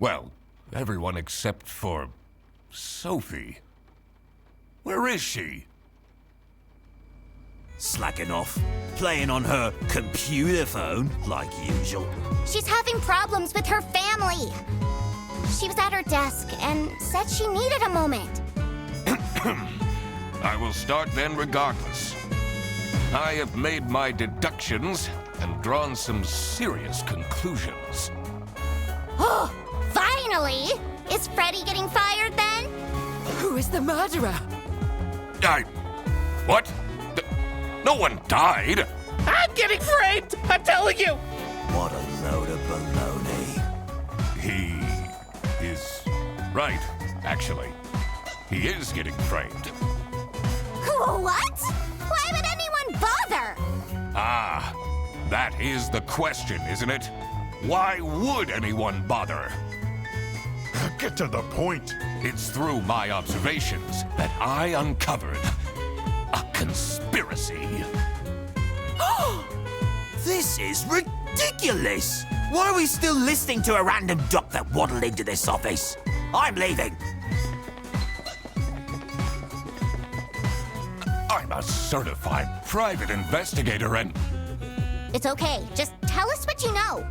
Well, everyone except for Sophie. Where is she? Slacking off, playing on her computer phone, like usual. She's having problems with her family. She was at her desk and said she needed a moment. I will start then regardless. I have made my deductions and drawn some serious conclusions. Oh, finally! Is Freddy getting fired then? Who is the murderer? What? No one died. I'm getting framed! I'm telling you! What a load of baloney. He is right, actually. He is getting framed. What? Why would anyone bother? Ah, that is the question, isn't it? Why would anyone bother? Get to the point. It's through my observations that I uncovered a conspiracy. This is ridiculous! Why are we still listening to a random doc that waddled into this office? I'm leaving. I'm a certified private investigator and... It's okay. Just tell us what you know.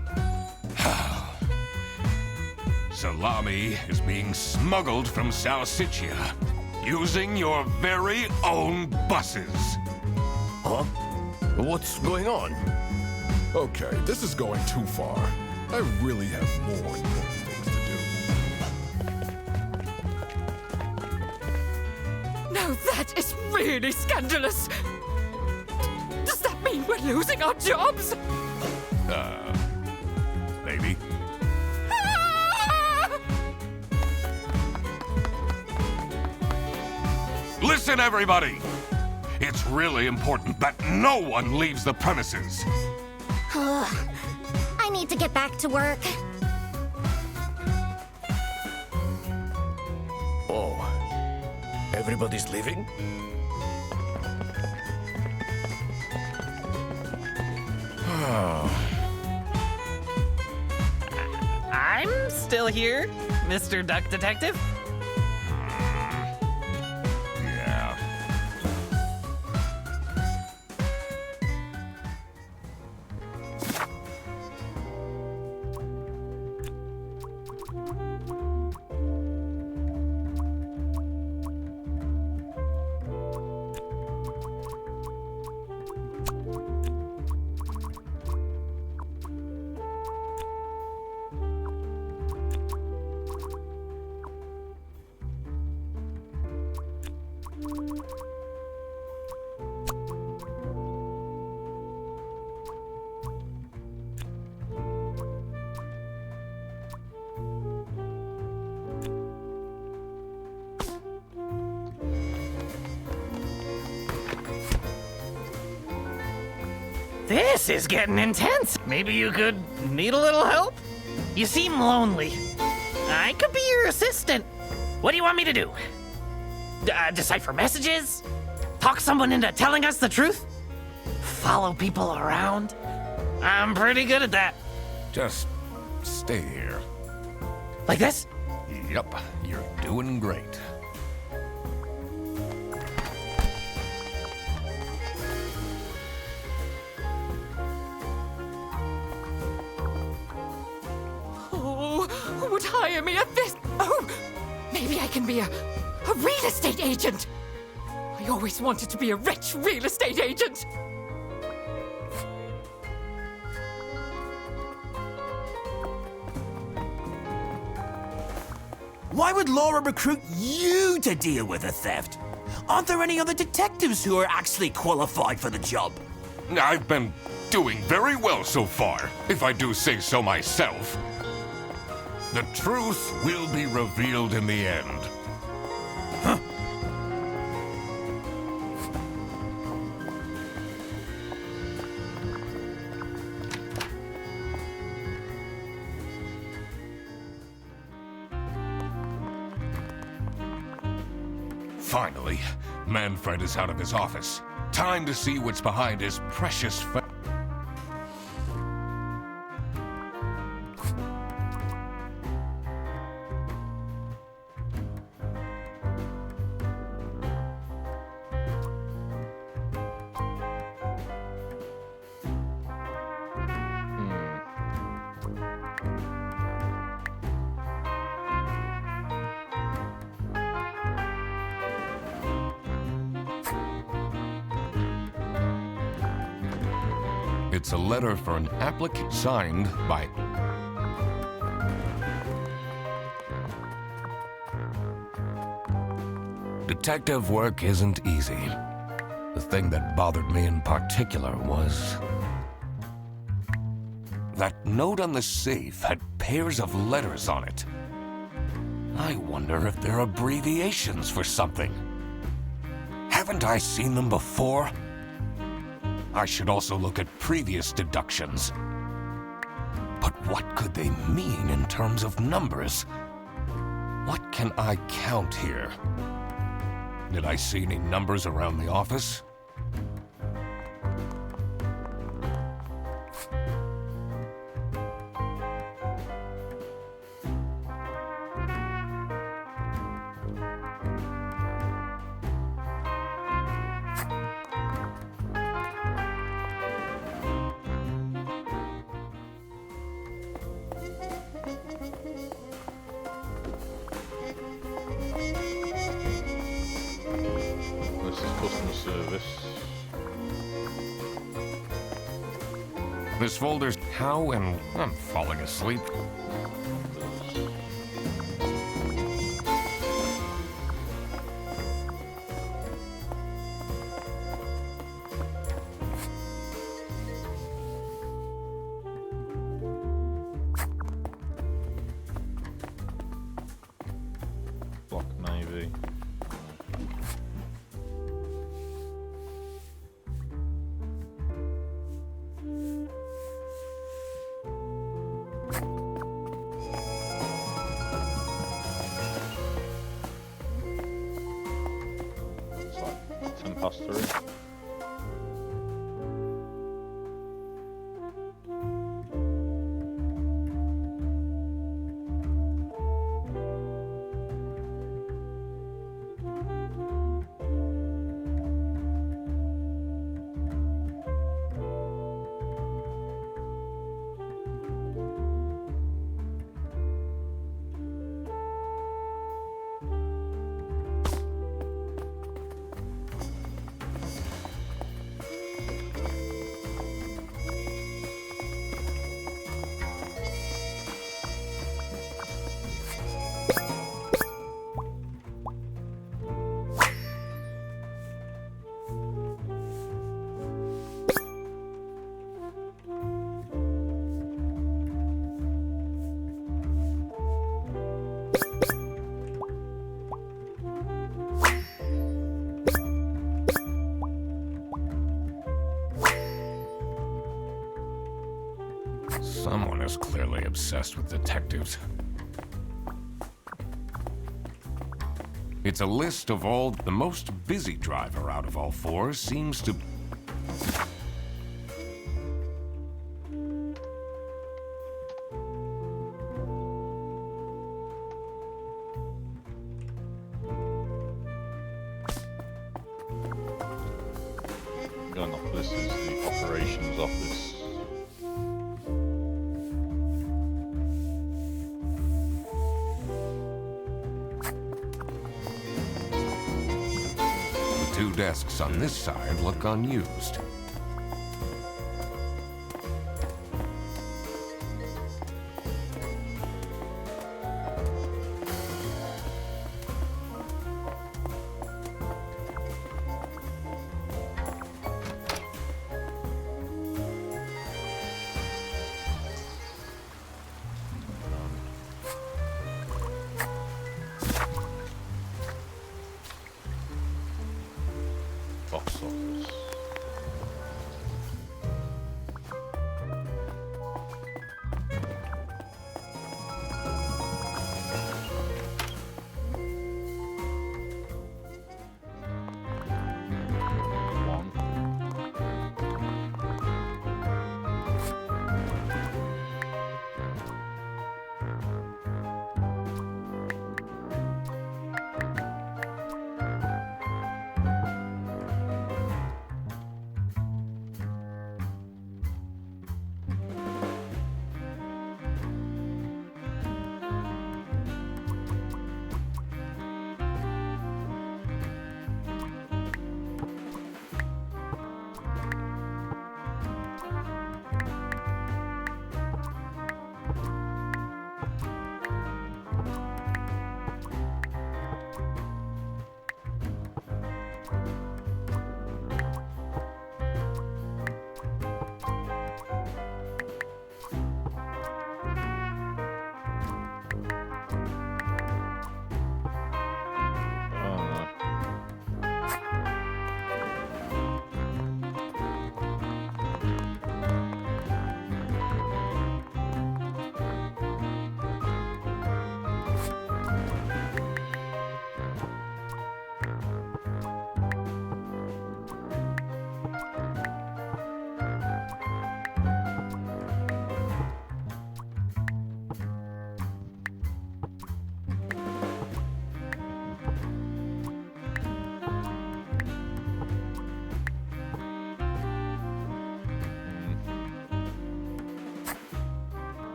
Salami is being smuggled from Salsiccia using your very own buses. Huh? What's going on? Okay, this is going too far. I really have more important things to do. Now that is really scandalous. Does that mean we're losing our jobs? Maybe. Ah! Listen, everybody! It's really important that no one leaves the premises. I need to get back to work. Oh, everybody's leaving? I'm still here, Mr. Duck Detective. Yeah. This is getting intense. Maybe you could need a little help? You seem lonely. I could be your assistant. What do you want me to do? Decipher messages? Talk someone into telling us the truth? Follow people around? I'm pretty good at that. Just stay here. Like this? Yep, you're doing great. Oh, who would hire me at this? Oh, maybe I can be a real estate agent. I always wanted to be a rich real estate agent. Why would Laura recruit you to deal with a theft? Aren't there any other detectives who are actually qualified for the job? I've been doing very well so far, if I do say so myself. The truth will be revealed in the end. Huh? Finally, Manfred is out of his office. Time to see what's behind his precious It's a letter for an applicant signed by... Detective work isn't easy. The thing that bothered me in particular was... that note on the safe had pairs of letters on it. I wonder if they're abbreviations for something. Haven't I seen them before? I should also look at previous deductions. But what could they mean in terms of numbers? What can I count here? Did I see any numbers around the office? service. This folder's how and I'm falling asleep. Block Navy. It's like 10 past 3. Someone is clearly obsessed with detectives. It's a list of all the most busy driver out of all four seems to... Going off this is the operations office. The two desks on this side look unused. Box office.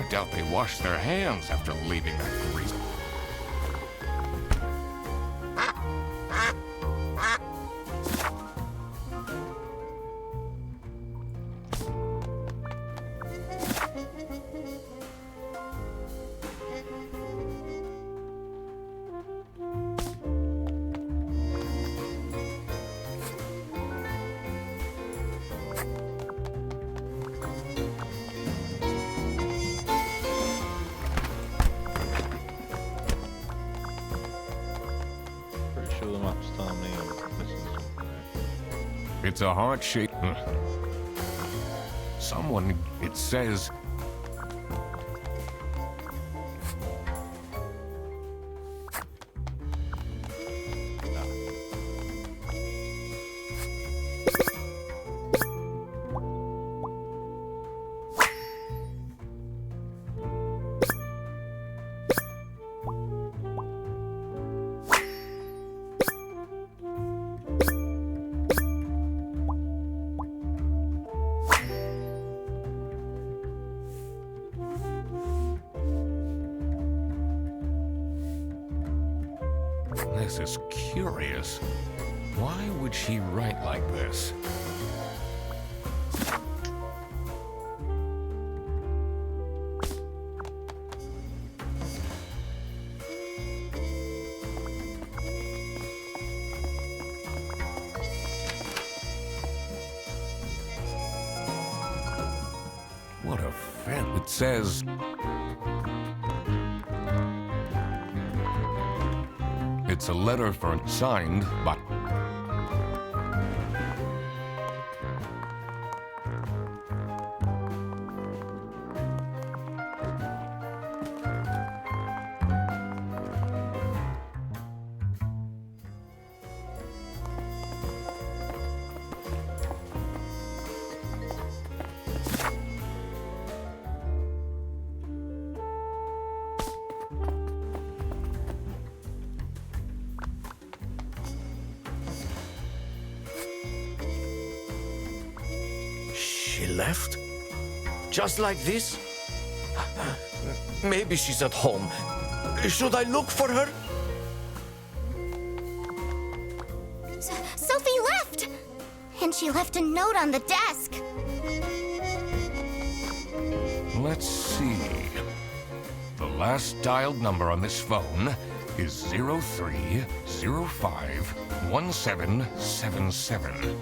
doubt they washed their hands after leaving that grease. Pretty sure the map's telling me I'm missing something. It's a heart-shaped... Someone, it says... This is curious. Why would she write like this? What a fan. It says... It's a letter for signed by... She left? Just like this? Maybe she's at home. Should I look for her? Sophie left! And she left a note on the desk. Let's see. The last dialed number on this phone is 03051777.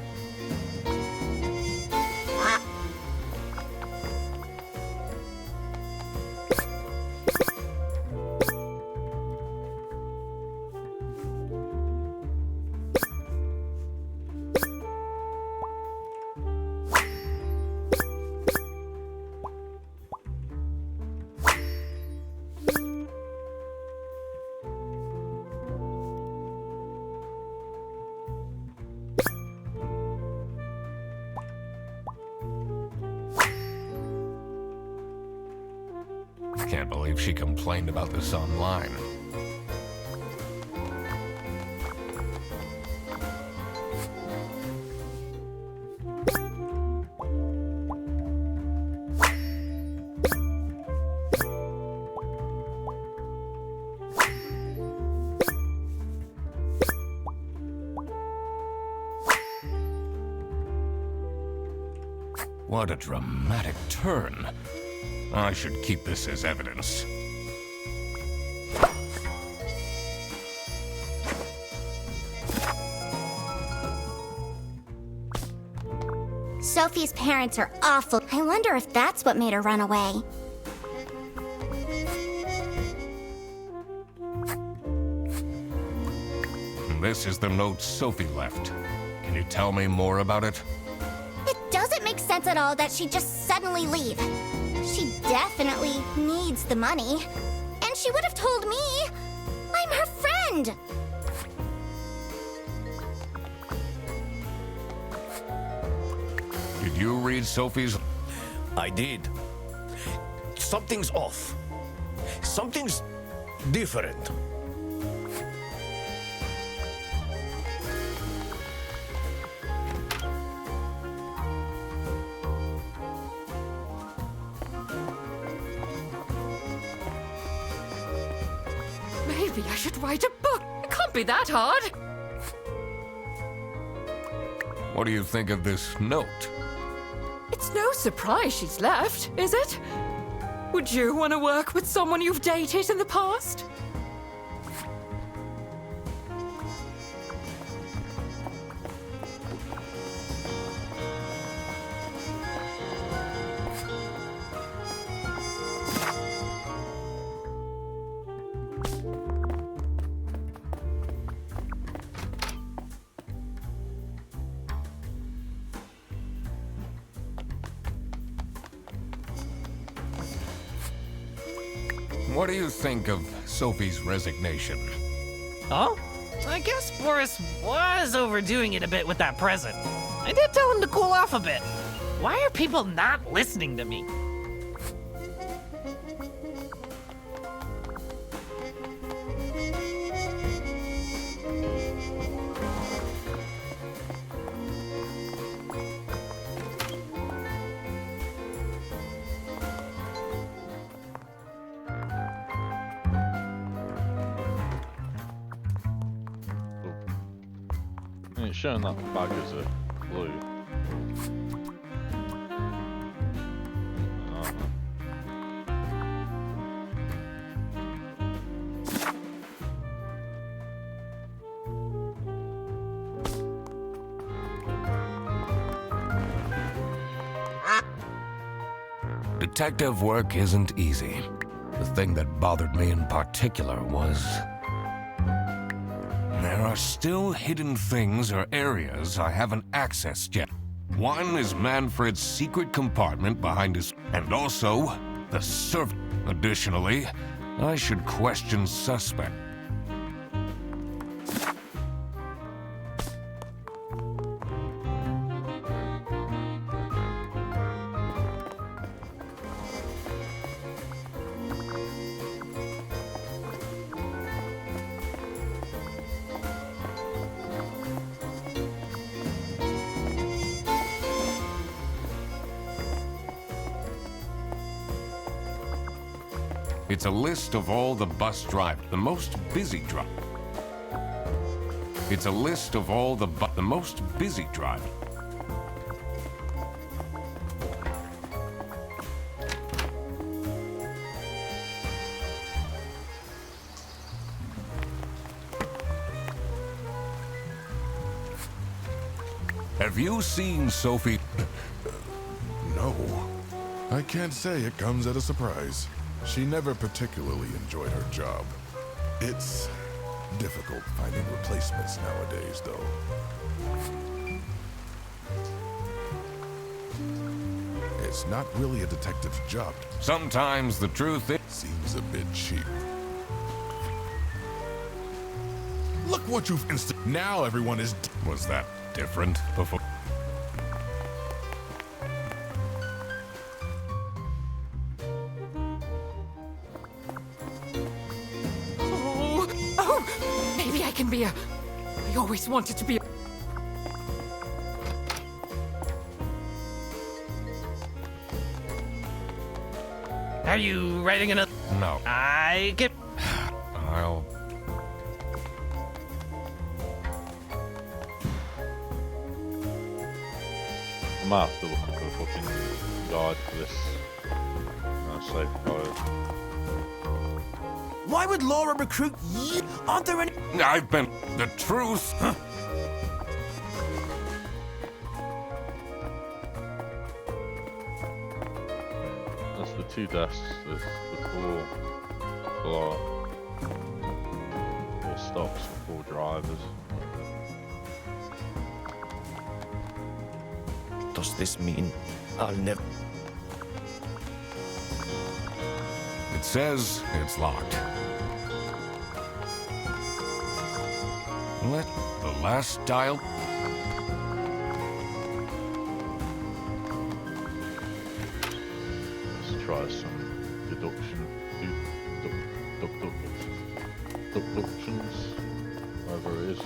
Can't believe she complained about this online. What a dramatic turn. I should keep this as evidence. Sophie's parents are awful. I wonder if that's what made her run away. This is the note Sophie left. Can you tell me more about it? It doesn't make sense at all that she'd just suddenly leave. She definitely needs the money. And she would have told me. I'm her friend. Did you read Sophie's? I did. Something's off. Something's different. Maybe I should write a book. It can't be that hard. What do you think of this note? It's no surprise she's left, is it? Would you want to work with someone you've dated in the past? What do you think of Sophie's resignation? Oh? I guess Boris was overdoing it a bit with that present. I did tell him to cool off a bit. Why are people not listening to me? And it's showing that the bag is a blue. Detective work isn't easy. The thing that bothered me in particular was there are still hidden things or areas I haven't accessed yet. One is Manfred's secret compartment behind his... and also the servant. Additionally, I should question suspect. It's a list of all the bus drivers, the most busy driver. It's a list of all the most busy driver. Have you seen Sophie? No. I can't say it comes at a surprise. She never particularly enjoyed her job. It's difficult finding replacements nowadays, though. It's not really a detective's job. Sometimes the truth is... Seems a bit cheap. Look what you've now everyone is... Was that different before? Maybe I can be a... I always wanted to be a... Are you writing another? No. I get... I'll... I might have to look up a fucking guide for this. Safe guide. Why would Laura recruit you? Aren't there any... I've been... The truth... Huh? That's the 2 desks. There's the 4 stops and 4 drivers. Does this mean I'll never... It says it's locked. Let the last dial... Let's try some deductions, whatever it is.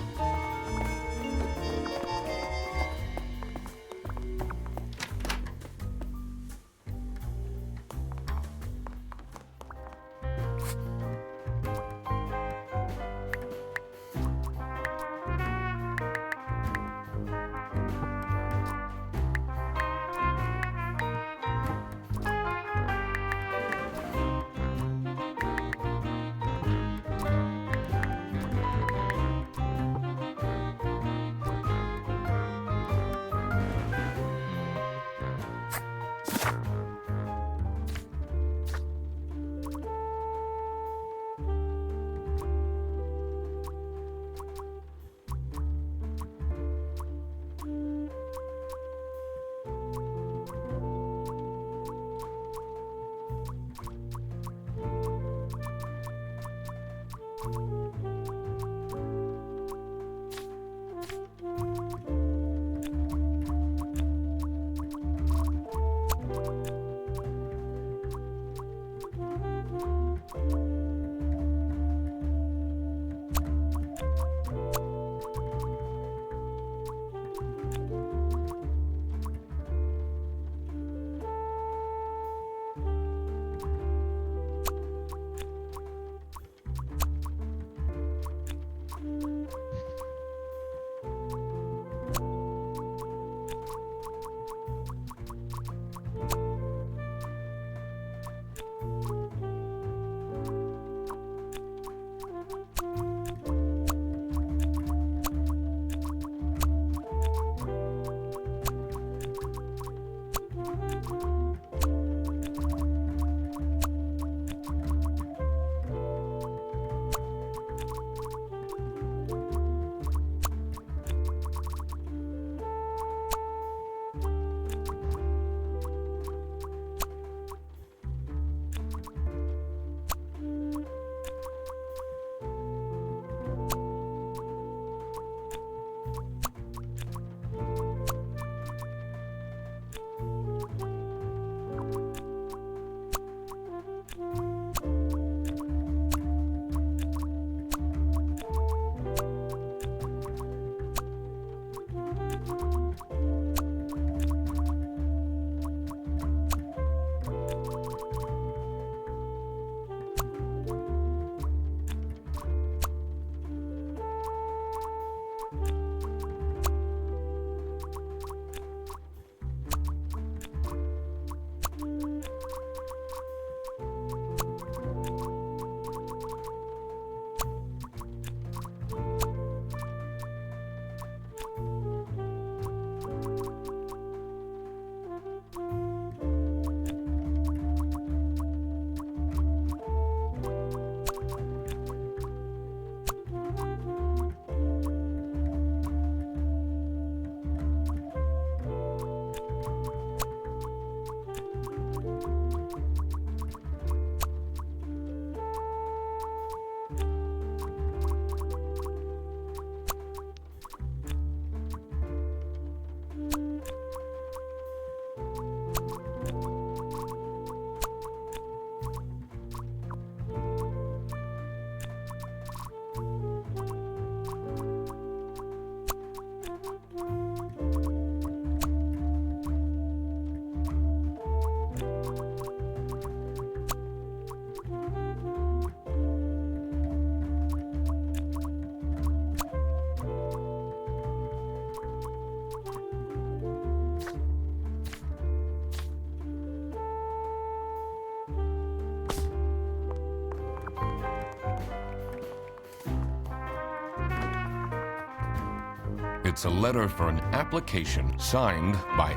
It's a letter for an application signed by...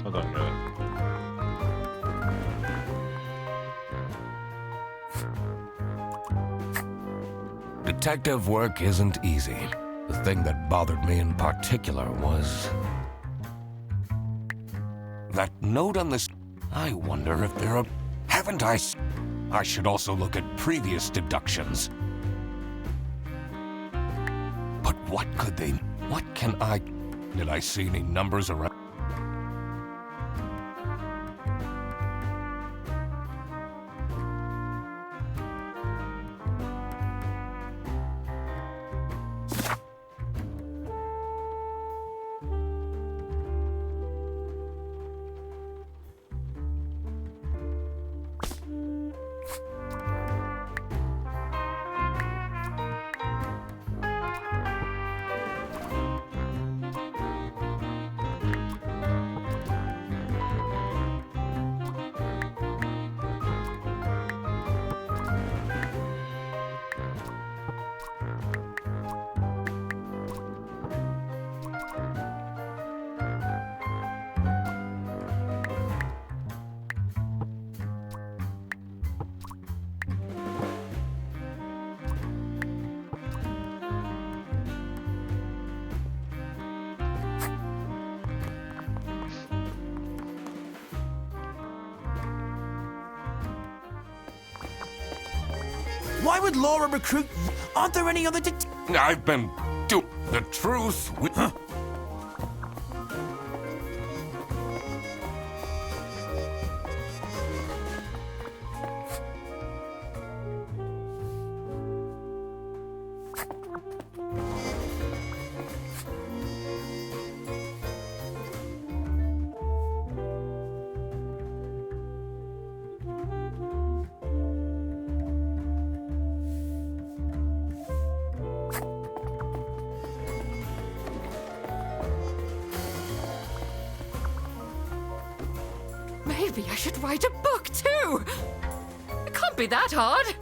I don't get it. Detective work isn't easy. The thing that bothered me in particular was... that note on this... I wonder if there are... Haven't I... I should also look at previous deductions. But what could they... What can I... Did I see any numbers around... Why would Laura recruit? Aren't there any other I've been... The truth... Huh? Maybe I should write a book too! It can't be that hard!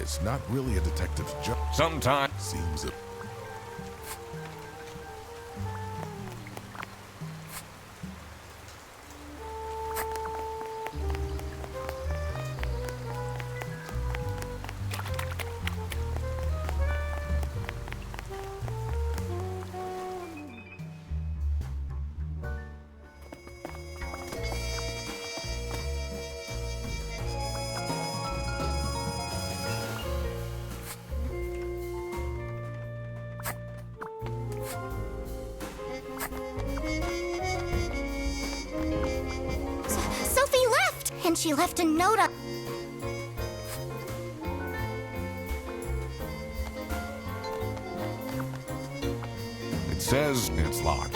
It's not really a detective's job. Sometimes. Seems a Sophie left! And she left a note on... It says it's locked.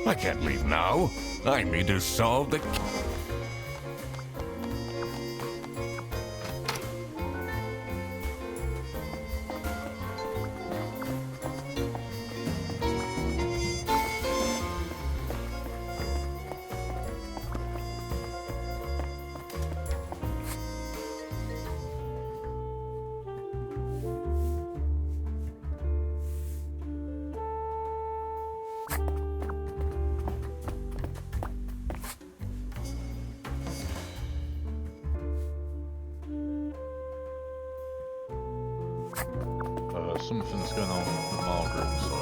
I can't leave now. I need to solve the... Something's going on with Margaret, so...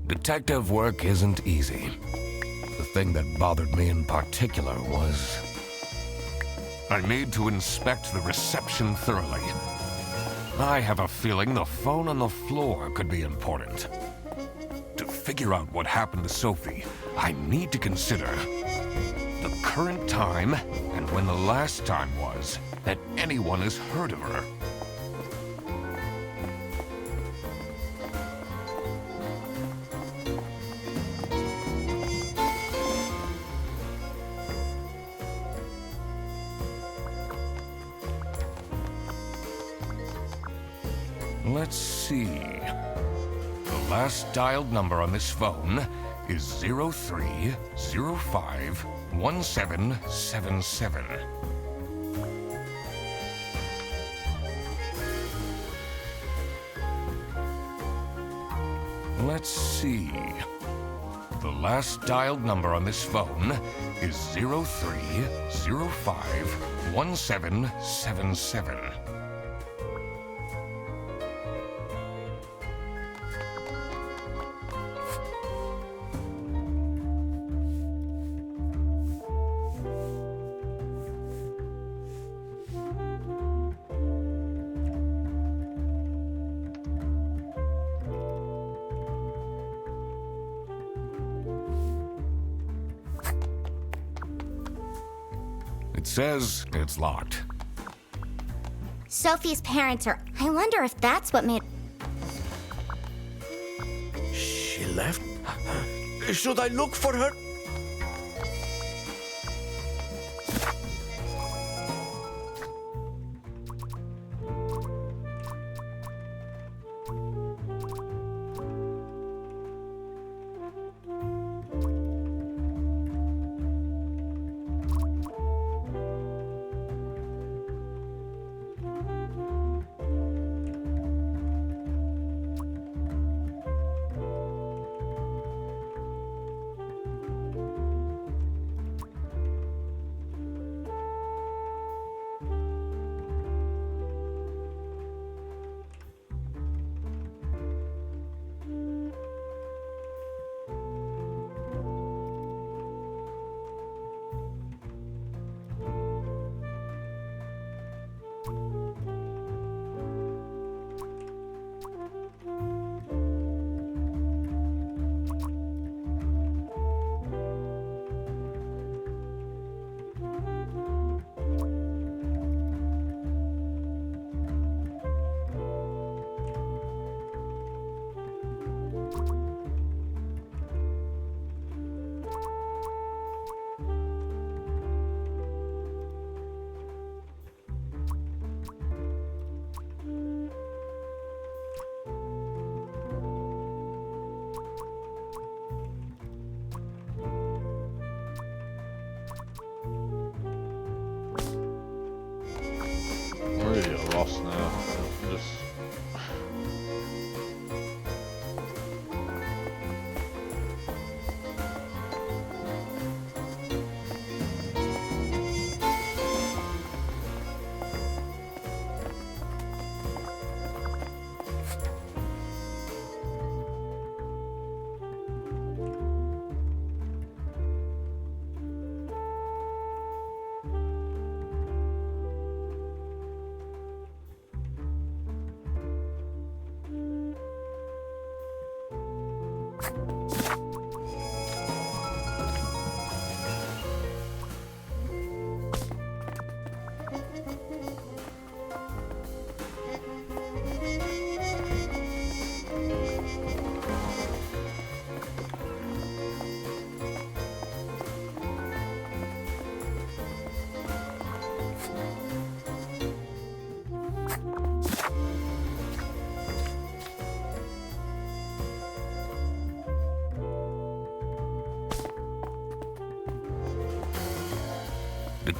Detective work isn't easy. The thing that bothered me in particular was... I need to inspect the reception thoroughly. I have a feeling the phone on the floor could be important. To figure out what happened to Sophie, I need to consider the current time and when the last time was that anyone has heard of her. Let's see. The last dialed number on this phone is 03051777. Let's see. The last dialed number on this phone is 03051777. It says it's locked. Sophie's parents are. I wonder if that's what made. She left? Should I look for her? I'm really lost now. Just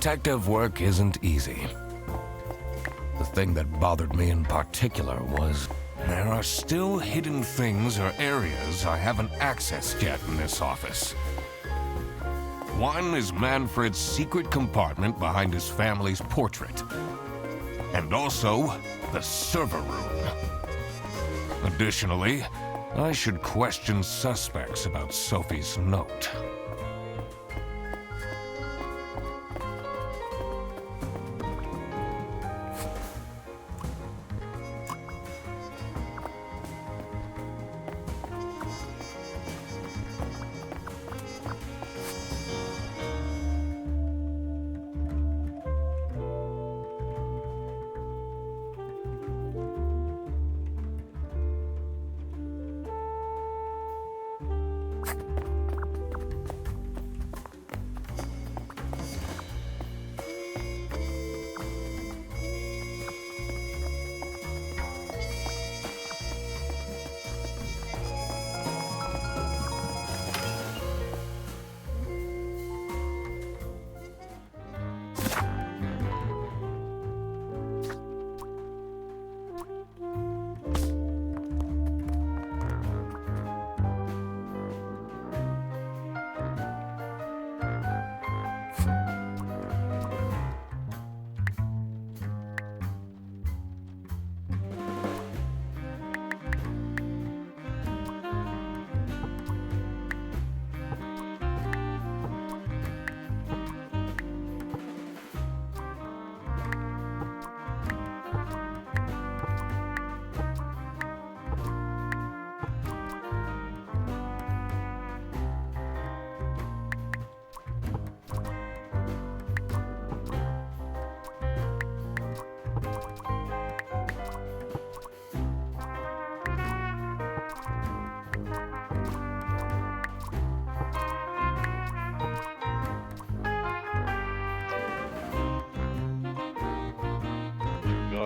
Detective work isn't easy. The thing that bothered me in particular was there are still hidden things or areas I haven't accessed yet in this office. One is Manfred's secret compartment behind his family's portrait. And also, the server room. Additionally, I should question suspects about Sophie's note.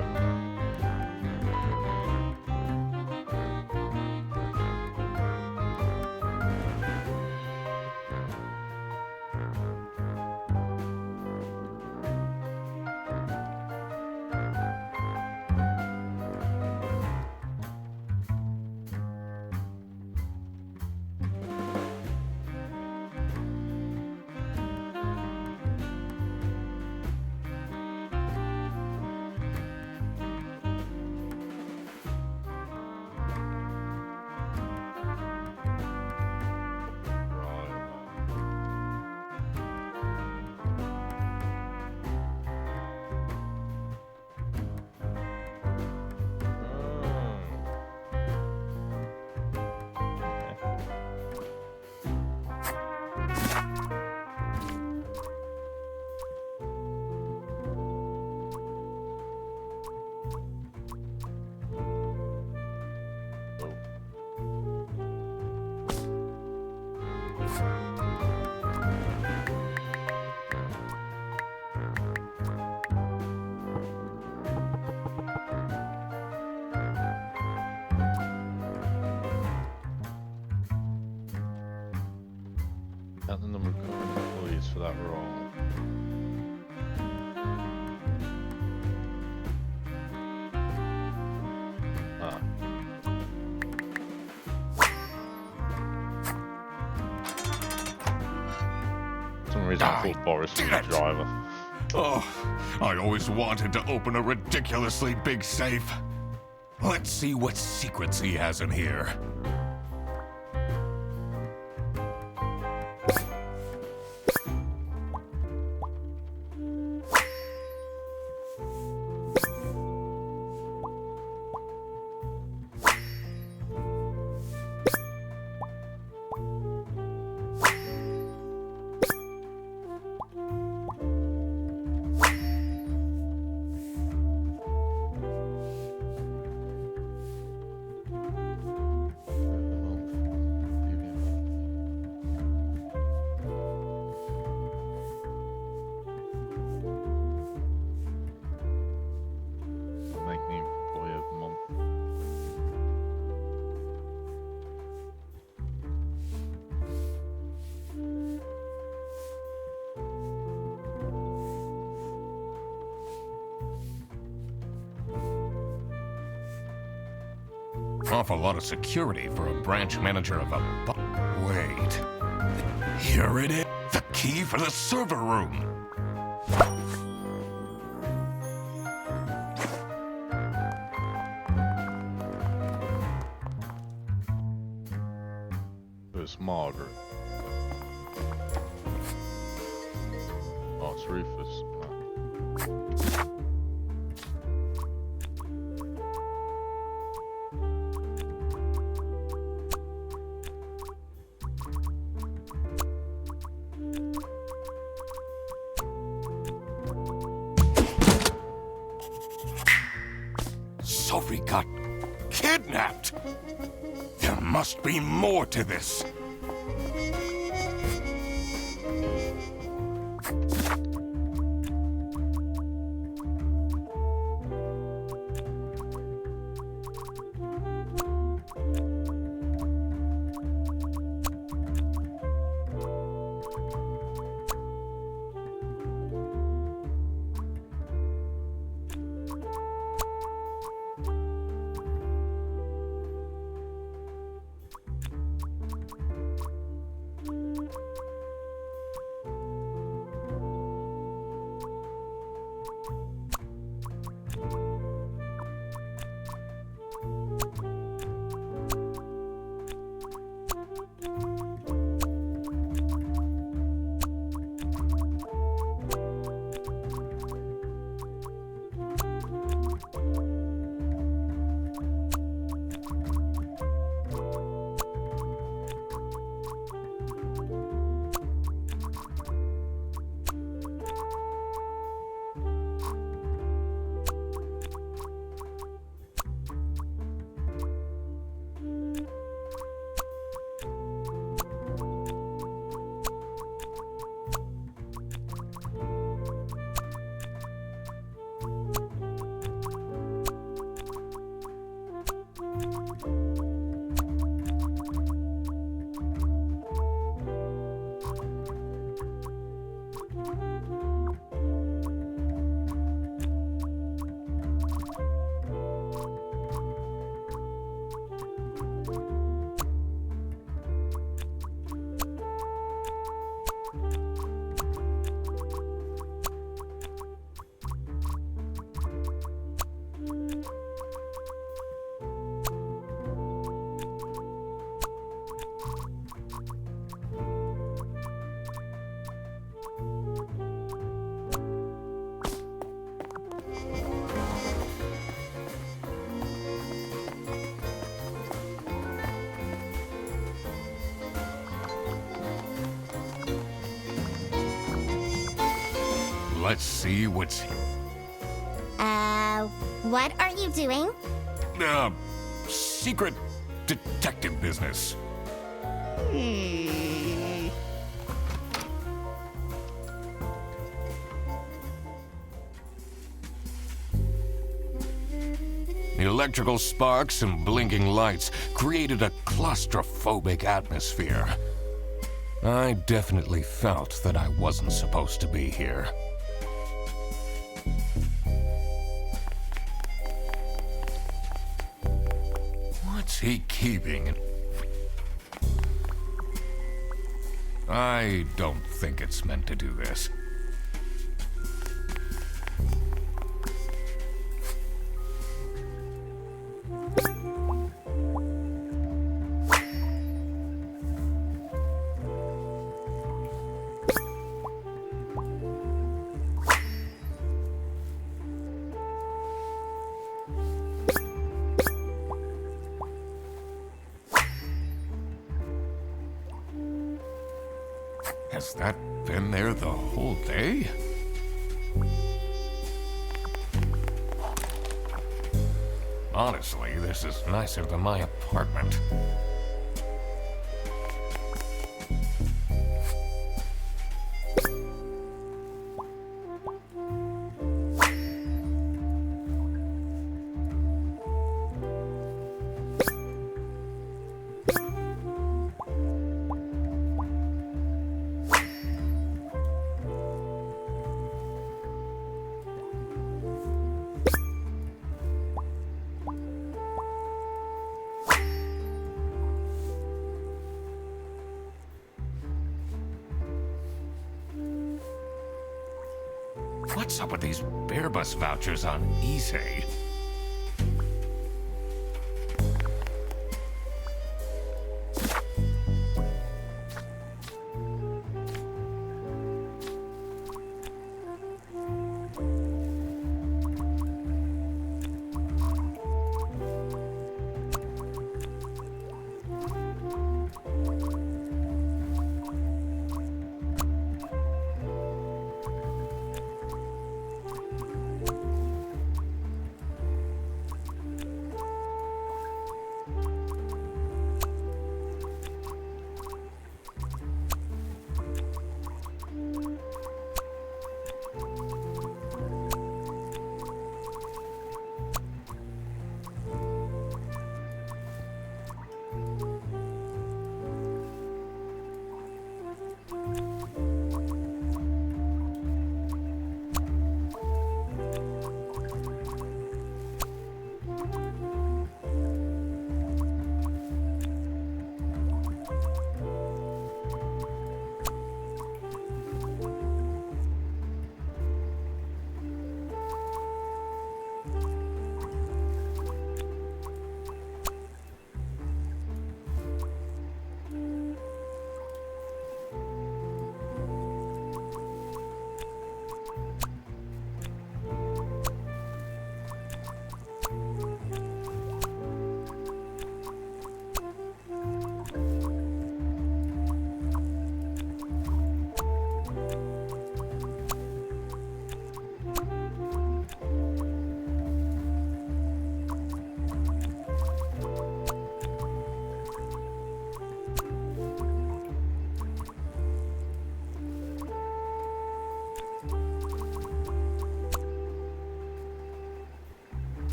go. Count the number of current employees for that role. Ah. For some reason I thought Boris was the driver. Oh, I always wanted to open a ridiculously big safe. Let's see what secrets he has in here. Make me employee of the month. Awful lot of security for a branch manager of a Wait. Here it is. The key for the server room. It's Margaret. Oh, it's Rufus. Sophie got kidnapped. There must be more to this. Let's see what's... What are you doing? Secret detective business. The electrical sparks and blinking lights created a claustrophobic atmosphere. I definitely felt that I wasn't supposed to be here. What's he keeping? I don't think it's meant to do this. Has that been there the whole day? Honestly, this is nicer than my apartment. What's up with these Bearbus vouchers on eBay?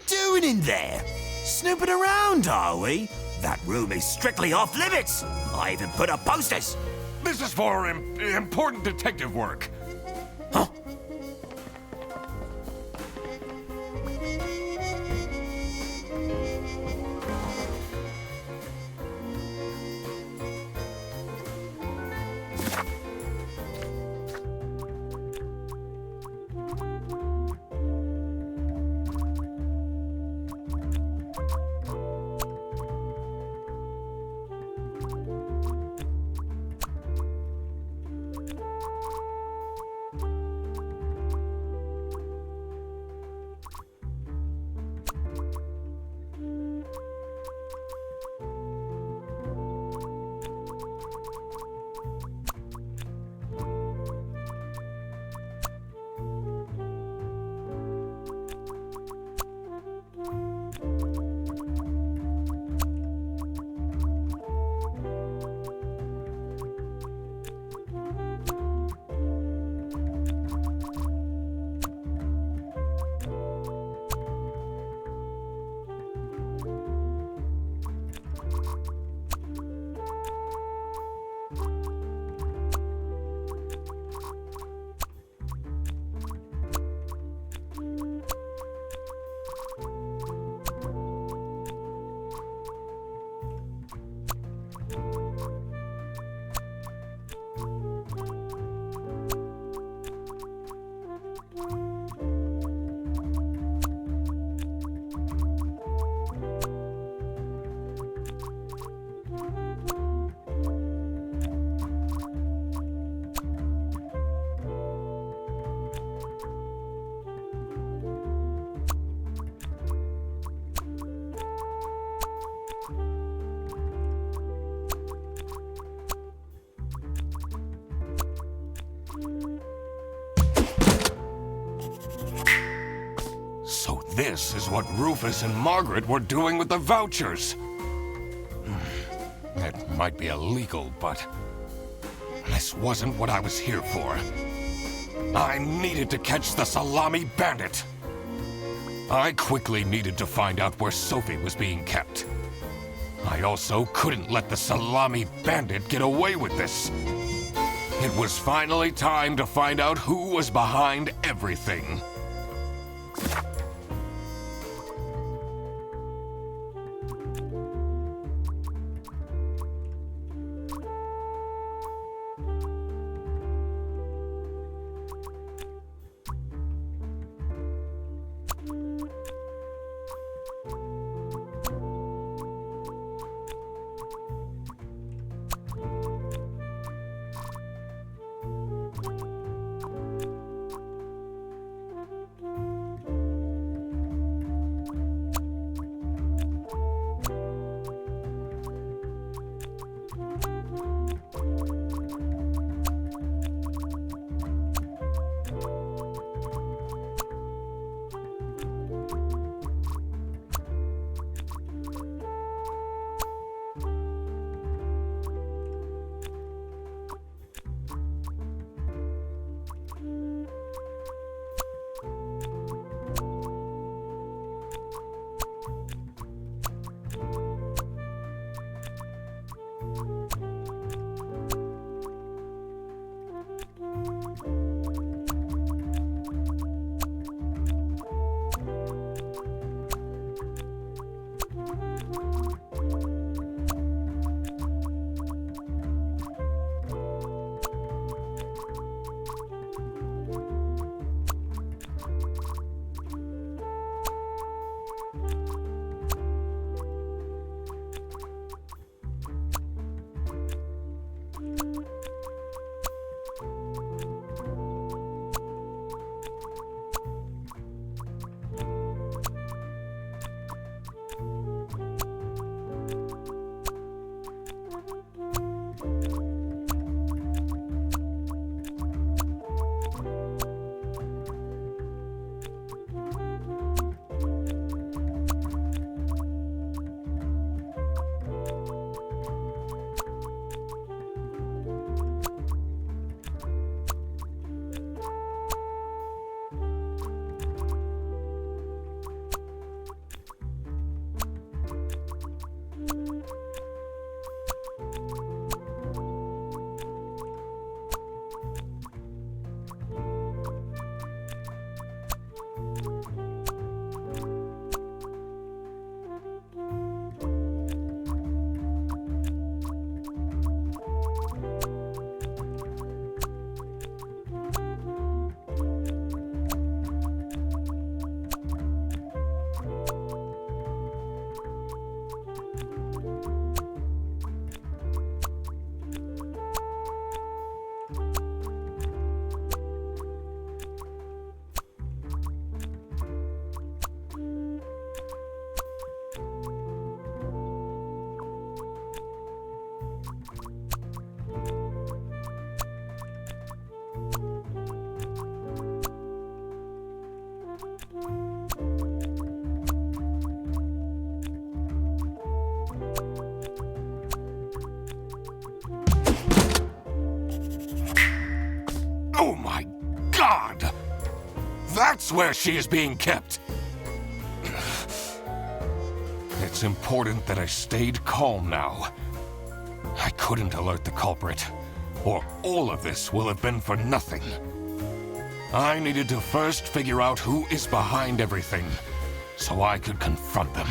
doing in there? Snooping around, are we? That room is strictly off limits. I even put up posters. This is for important detective work. Huh? So this is what Rufus and Margaret were doing with the vouchers. It might be illegal, but this wasn't what I was here for. I needed to catch the Salami Bandit. I quickly needed to find out where Sophie was being kept. I also couldn't let the Salami Bandit get away with this. It was finally time to find out who was behind everything. Oh my God! That's where she is being kept! It's important that I stayed calm now. I couldn't alert the culprit, or all of this will have been for nothing. I needed to first figure out who is behind everything, so I could confront them.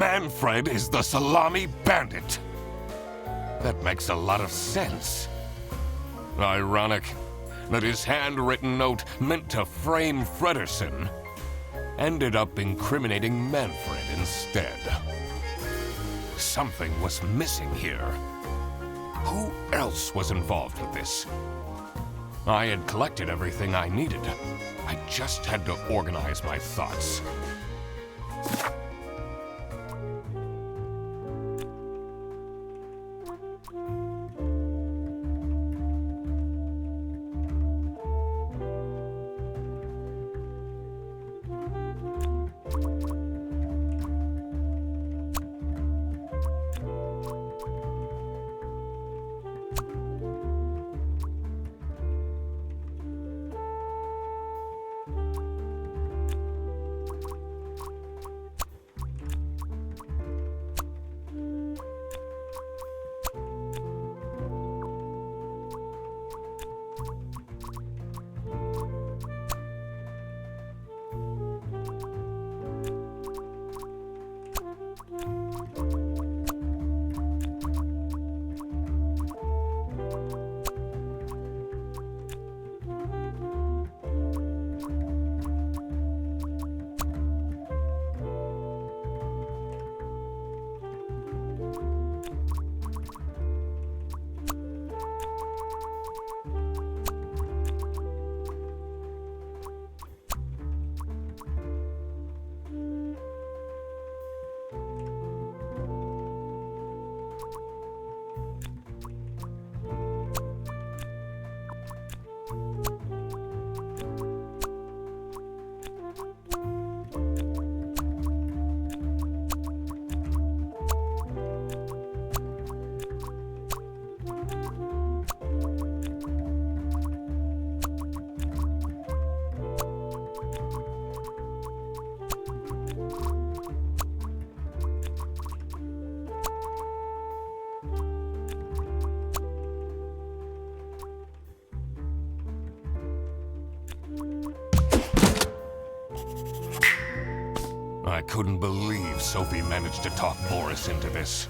Manfred is the Salami Bandit. That makes a lot of sense. Ironic that his handwritten note meant to frame Fredersen ended up incriminating Manfred instead. Something was missing here. Who else was involved with this? I had collected everything I needed. I just had to organize my thoughts. I couldn't believe Sophie managed to talk Boris into this.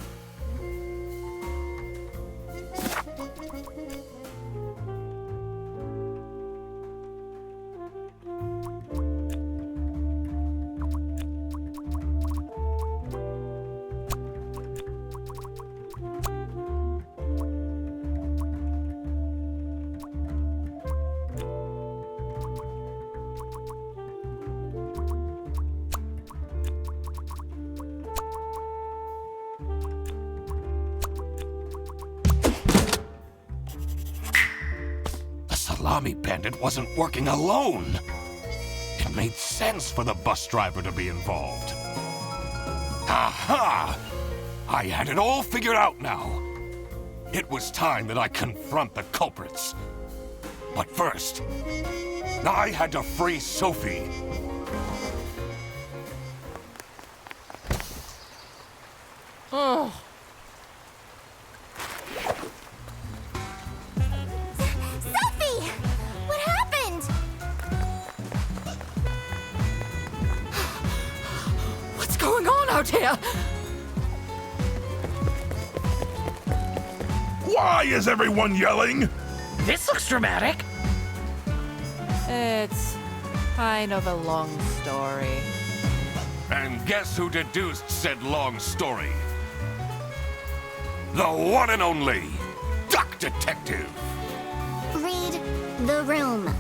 Salami Bandit wasn't working alone. It made sense for the bus driver to be involved. Aha! I had it all figured out now. It was time that I confront the culprits. But first, I had to free Sophie. Oh. Sophie! What happened? What's going on out here? Why is everyone yelling? This looks dramatic. It's kind of a long story. And guess who deduced said long story? The one and only Duck Detective. Read the room.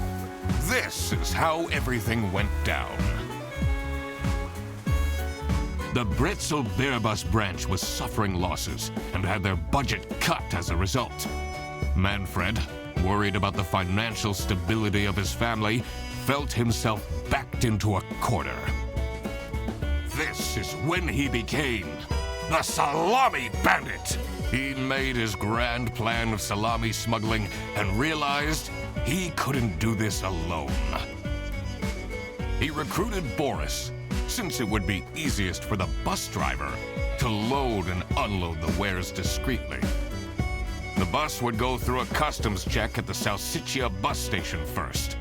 This is how everything went down. The Britzel Beerbus branch was suffering losses and had their budget cut as a result. Manfred, worried about the financial stability of his family, felt himself backed into a corner. This is when he became the Salami Bandit. He made his grand plan of salami smuggling and realized he couldn't do this alone. He recruited Boris, since it would be easiest for the bus driver to load and unload the wares discreetly. The bus would go through a customs check at the Salsiccia bus station first.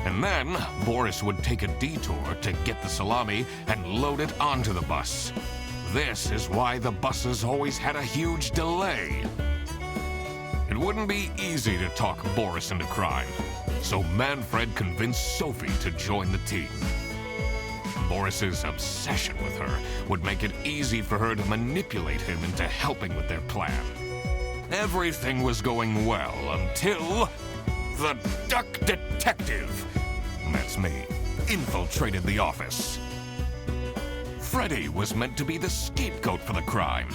And then Boris would take a detour to get the salami and load it onto the bus. This is why the buses always had a huge delay. It wouldn't be easy to talk Boris into crime, so Manfred convinced Sophie to join the team. Boris's obsession with her would make it easy for her to manipulate him into helping with their plan. Everything was going well until the Duck Detective, that's me, infiltrated the office. Freddy was meant to be the scapegoat for the crime,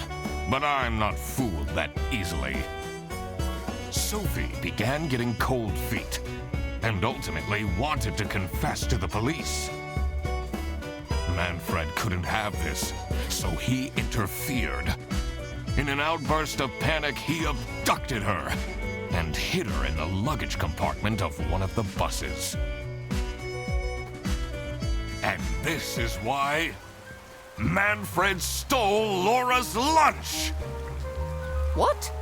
but I'm not fooled that easily. Sophie began getting cold feet and ultimately wanted to confess to the police. Manfred couldn't have this, so he interfered. In an outburst of panic, he abducted her and hid her in the luggage compartment of one of the buses. And this is why Manfred stole Laura's lunch! What?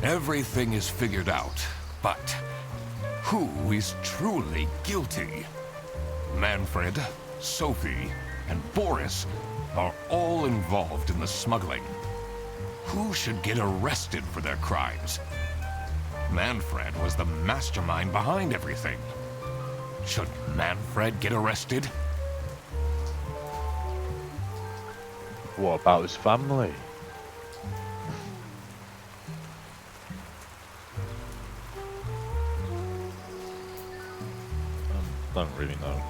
Everything is figured out, but who is truly guilty? Manfred, Sophie, and Boris are all involved in the smuggling. Who should get arrested for their crimes? Manfred was the mastermind behind everything. Should Manfred get arrested? What about his family? Don't really know.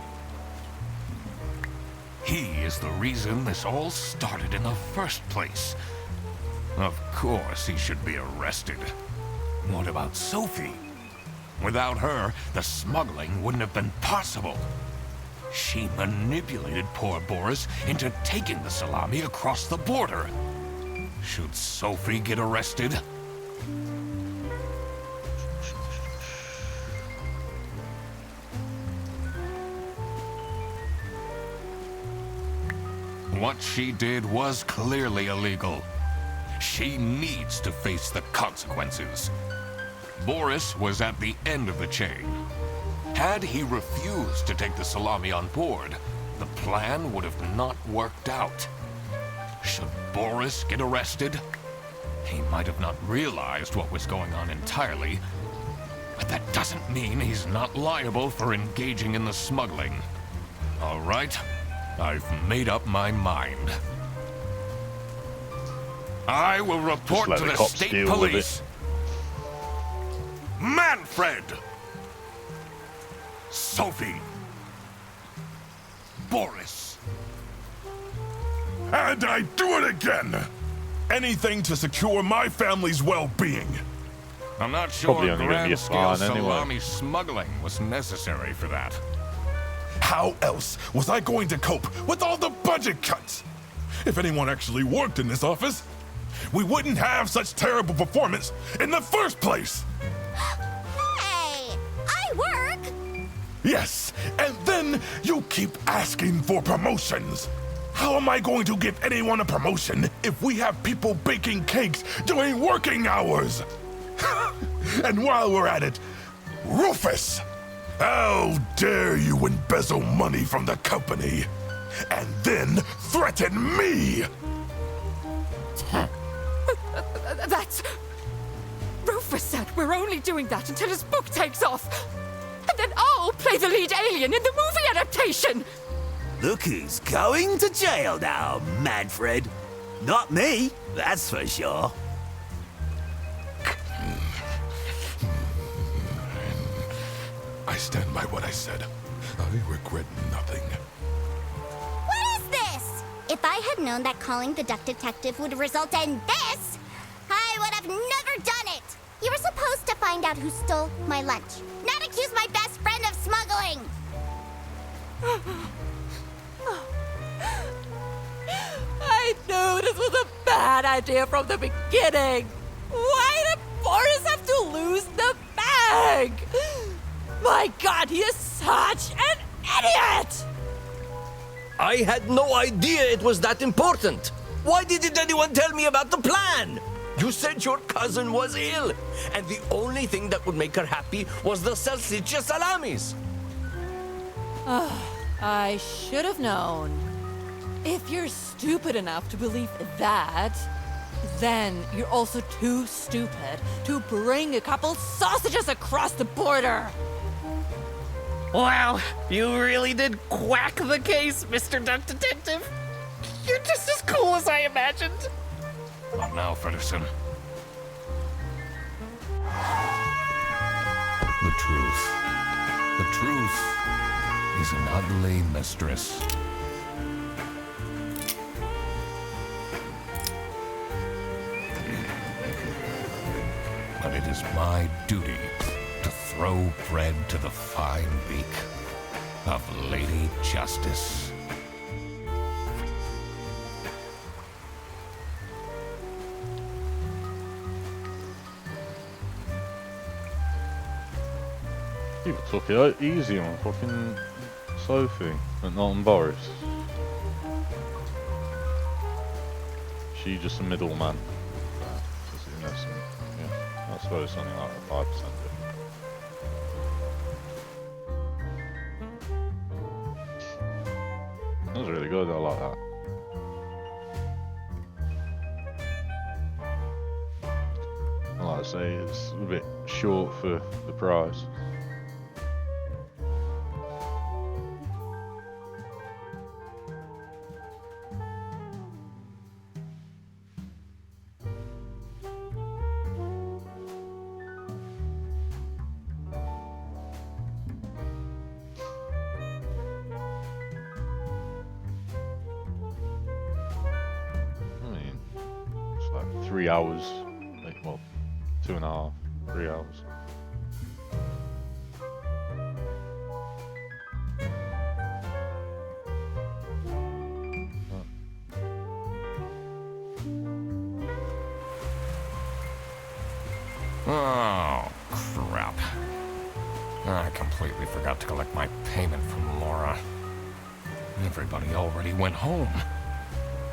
He is the reason this all started in the first place. Of course he should be arrested. What about Sophie? Without her, the smuggling wouldn't have been possible. She manipulated poor Boris into taking the salami across the border. Should Sophie get arrested? What she did was clearly illegal. She needs to face the consequences. Boris was at the end of the chain. Had he refused to take the salami on board, the plan would have not worked out. Should Boris get arrested? He might have not realized what was going on entirely, but that doesn't mean he's not liable for engaging in the smuggling. All right, I've made up my mind. I will report let to the the cops state deal with police. Manfred! Sophie! Boris! And I do it again! Anything to secure my family's well-being. I'm not sure Probably only gonna be a grand-scale fine anyway. salami smuggling was necessary for that. How else was I going to cope with all the budget cuts? If anyone actually worked in this office, we wouldn't have such terrible performance in the first place! Hey! I work! Yes, and then you keep asking for promotions. How am I going to give anyone a promotion if we have people baking cakes during working hours? And while we're at it, Rufus! How dare you embezzle money from the company and then threaten me? That's... Rufus said we're only doing that until his book takes off. And then I'll play the lead alien in the movie adaptation. Look who's going to jail now, Manfred. Not me, that's for sure. I stand by what I said. I regret nothing. What is this? If I had known that calling the Duck Detective would result in this, I would have never done it! You were supposed to find out who stole my lunch, not accuse my best friend of smuggling! I knew this was a bad idea from the beginning. Why did Boris have to lose the bag? My God, he is such an idiot! I had no idea it was that important. Why didn't anyone tell me about the plan? You said your cousin was ill, and the only thing that would make her happy was the salsiccia salamis. I should have known. If you're stupid enough to believe that, then you're also too stupid to bring a couple sausages across the border. Wow, you really did quack the case, Mr. Duck Detective. You're just as cool as I imagined. Not now, Fredderson. The truth. The truth is an ugly mistress. But it is my duty to throw bread to the fine beak of Lady Justice. People took it out easy on fucking Sophie and not on Boris. She just a middleman. Yeah, I suppose something like 5%. That was really good, I like that. Like I say, it's a bit short for the price. I mean, it's like 3 hours, like, well, 2.5, 3 hours. Oh, crap. I completely forgot to collect my payment from Laura. Everybody already went home.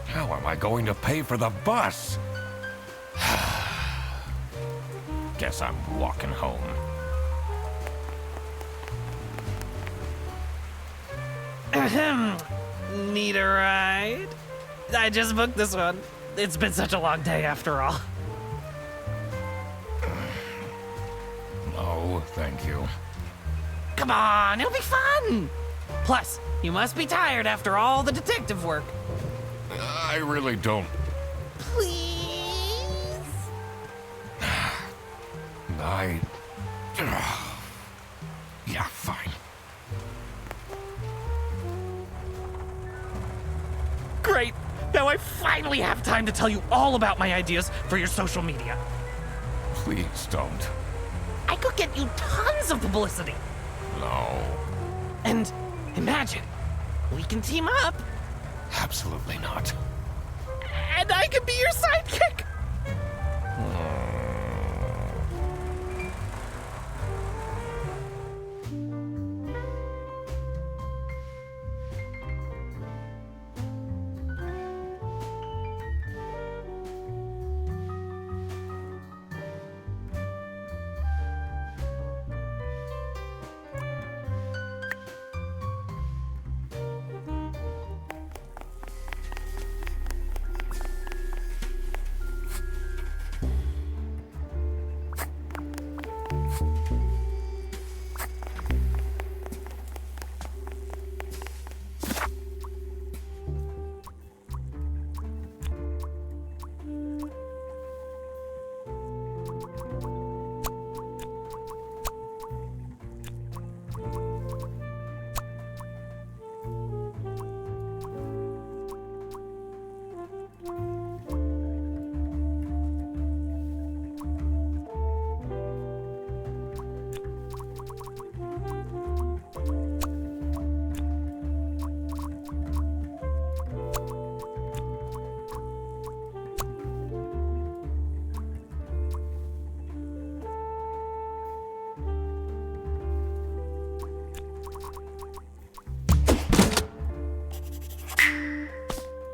How am I going to pay for the bus? Guess I'm walking home. Ahem. Need a ride? I just booked this one. It's been such a long day after all. No, thank you. Come on, it'll be fun! Plus, you must be tired after all the detective work. I really don't. Please? Yeah, fine. Great! Now I finally have time to tell you all about my ideas for your social media. Please don't. I could get you tons of publicity. No. And imagine, we can team up, Absolutely not. and I can be your sidekick.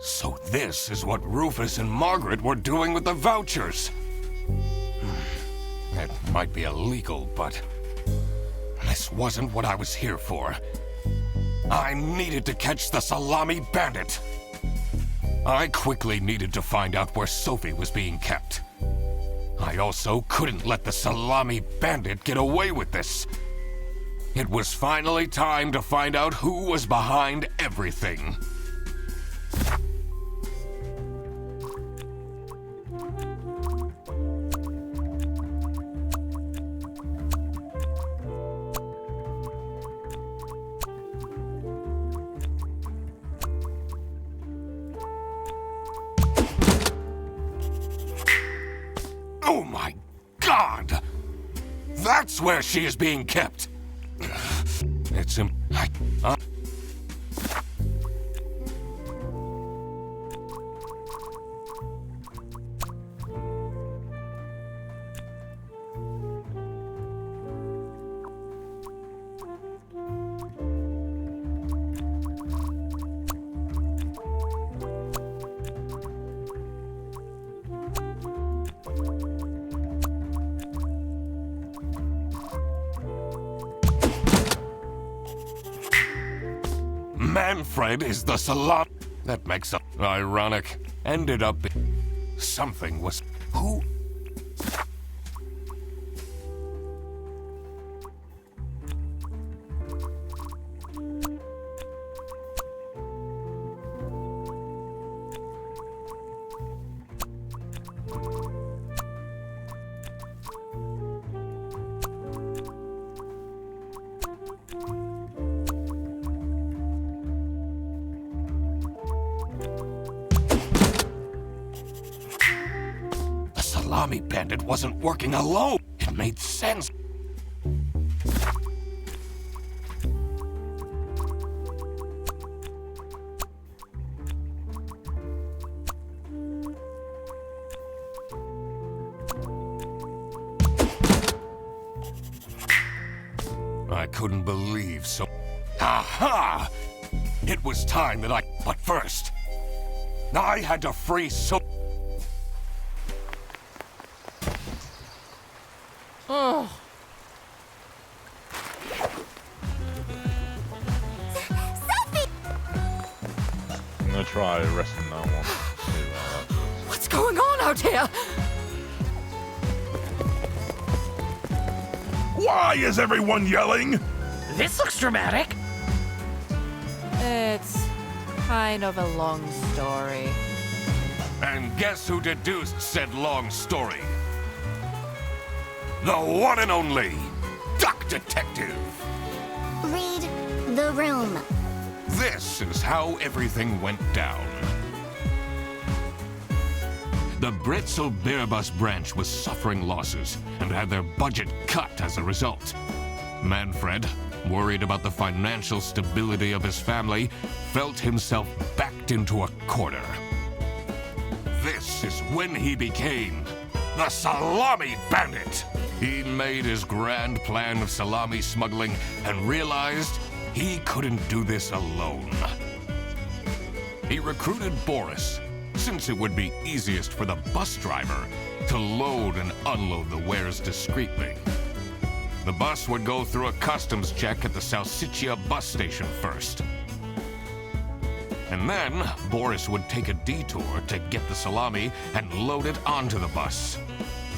So this is what Rufus and Margaret were doing with the vouchers. It might be illegal, but this wasn't what I was here for. I needed to catch the Salami Bandit. I quickly needed to find out where Sophie was being kept. I also couldn't let the Salami Bandit get away with this. It was finally time to find out who was behind everything. Oh my God! That's where she is being kept! It's Manfred is the Salam. That makes it ironic. Ended up something was who? Salami Bandit wasn't working alone. It made sense. I couldn't believe so. Aha! It was time that But first, I had to free Sophie. Oh. Sophie! I'm gonna try arresting that one. See about that. What's going on out here? Why is everyone yelling? This looks dramatic. It's kind of a long story. And guess who deduced said long story? The one and only Duck Detective. Read the room. This is how everything went down. The Bretzel Bearbus branch was suffering losses and had their budget cut as a result. Manfred, worried about the financial stability of his family, felt himself backed into a corner. This is when he became the Salami Bandit. He made his grand plan of salami smuggling and realized he couldn't do this alone. He recruited Boris, since it would be easiest for the bus driver to load and unload the wares discreetly. The bus would go through a customs check at the Salsiccia bus station first. And then Boris would take a detour to get the salami and load it onto the bus.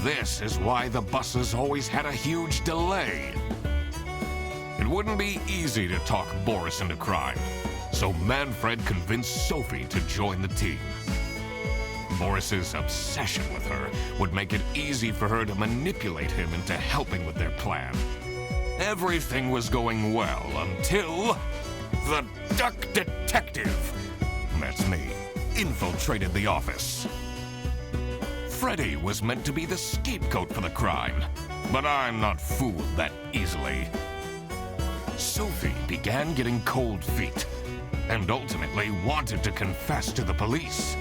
This is why the buses always had a huge delay. It wouldn't be easy to talk Boris into crime, so Manfred convinced Sophie to join the team. Boris's obsession with her would make it easy for her to manipulate him into helping with their plan. Everything was going well until the Duck Detective, that's me, infiltrated the office. Freddy was meant to be the scapegoat for the crime, but I'm not fooled that easily. Sophie began getting cold feet, and ultimately wanted to confess to the police.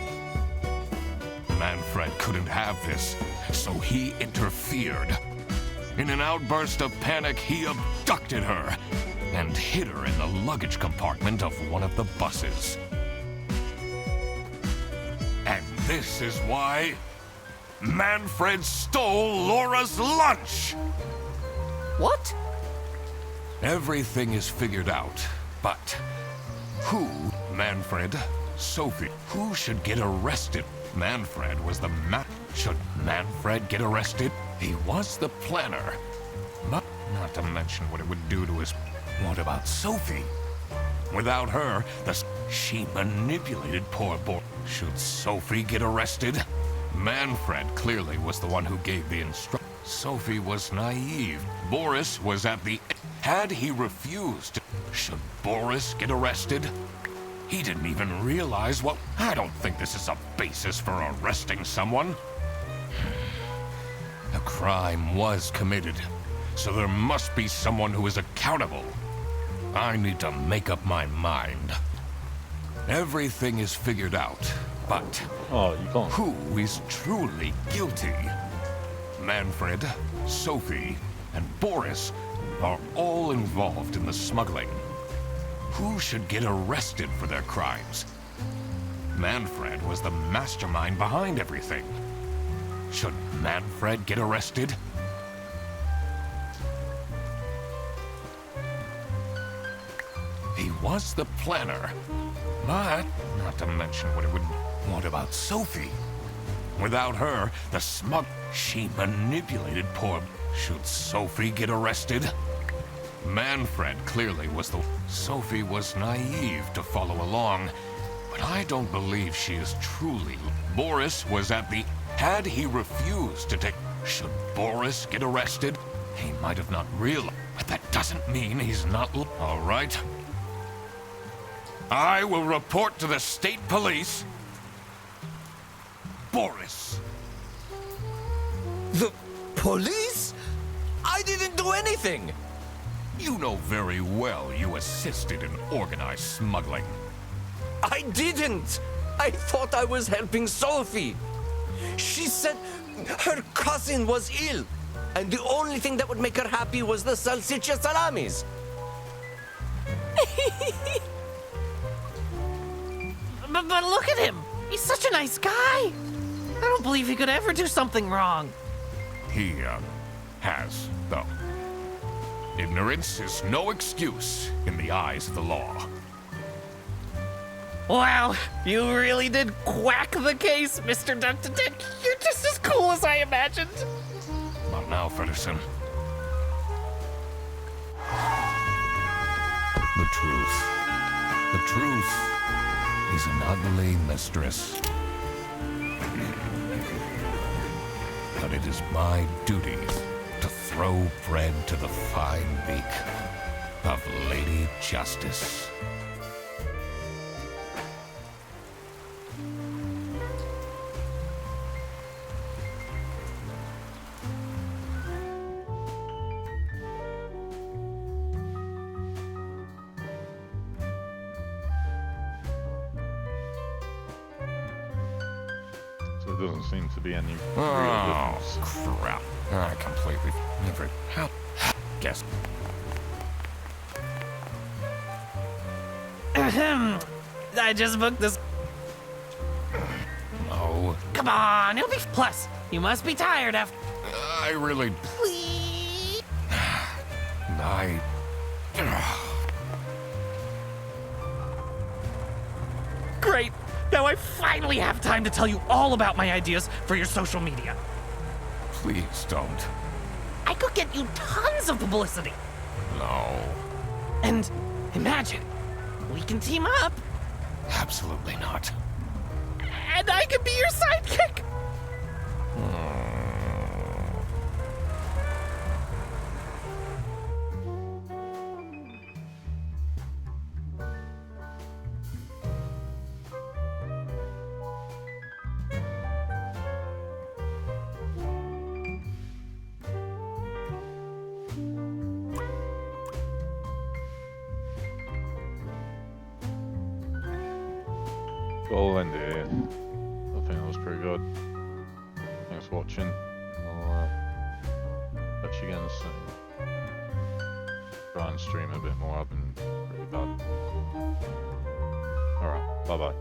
Manfred couldn't have this, so he interfered. In an outburst of panic, he abducted her and hid her in the luggage compartment of one of the buses. And this is why Manfred stole Laura's lunch! What? Everything is figured out, but Who? Manfred? Sophie? Who should get arrested? Manfred was the Should Manfred get arrested? He was the planner. But not to mention what it would do to his... What about Sophie? Without her, she manipulated poor boy. Should Sophie get arrested? Manfred clearly was the one who gave the instruction. Sophie was naive. Boris was at the... Had he refused, should Boris get arrested? He didn't even realize what... I don't think this is a basis for arresting someone. A crime was committed, so there must be someone who is accountable. I need to make up my mind. Everything is figured out, but Oh, you can't. who is truly guilty? Manfred, Sophie, and Boris are all involved in the smuggling. Who should get arrested for their crimes? Manfred was the mastermind behind everything. Should Manfred get arrested? He was the planner. But, not to mention what it would... What about Sophie? Without her, she manipulated poor... Should Sophie get arrested? Manfred clearly was the... Sophie was naive to follow along, but I don't believe she is truly... Boris was at the... Had he refused to take... Should Boris get arrested? He might have not realized, but that doesn't mean he's not... All right. I will report to the state police. Boris. The police? I didn't do anything. You know very well you assisted in organized smuggling. I didn't. I thought I was helping Sophie. She said her cousin was ill, and the only thing that would make her happy was the salsiccia salamis. But look at him. He's such a nice guy. I don't believe he could ever do something wrong. He, has, though. Ignorance is no excuse in the eyes of the law. Wow, you really did quack the case, Mr. Dr. Dick. You're just as cool as I imagined. Not now, Fredderson. The truth. The truth is an ugly mistress. But it is my duty to throw bread to the fine beak of Lady Justice. So there doesn't seem to be any real Oh, difference. crap. I completely never... How? Guess. Ahem. I just booked this. No. Come on, it'll be... Plus, you must be tired after... I really... Please? I... Great. Now I finally have time to tell you all about my ideas for your social media. Please don't. I could get you tons of publicity. No. And imagine, we can team up, Absolutely not. and I could be your sidekick. I'll end it here. I think that was pretty good. Thanks for watching. I'll catch you again soon. Try and stream a bit more. I've been pretty bad. Alright, bye bye.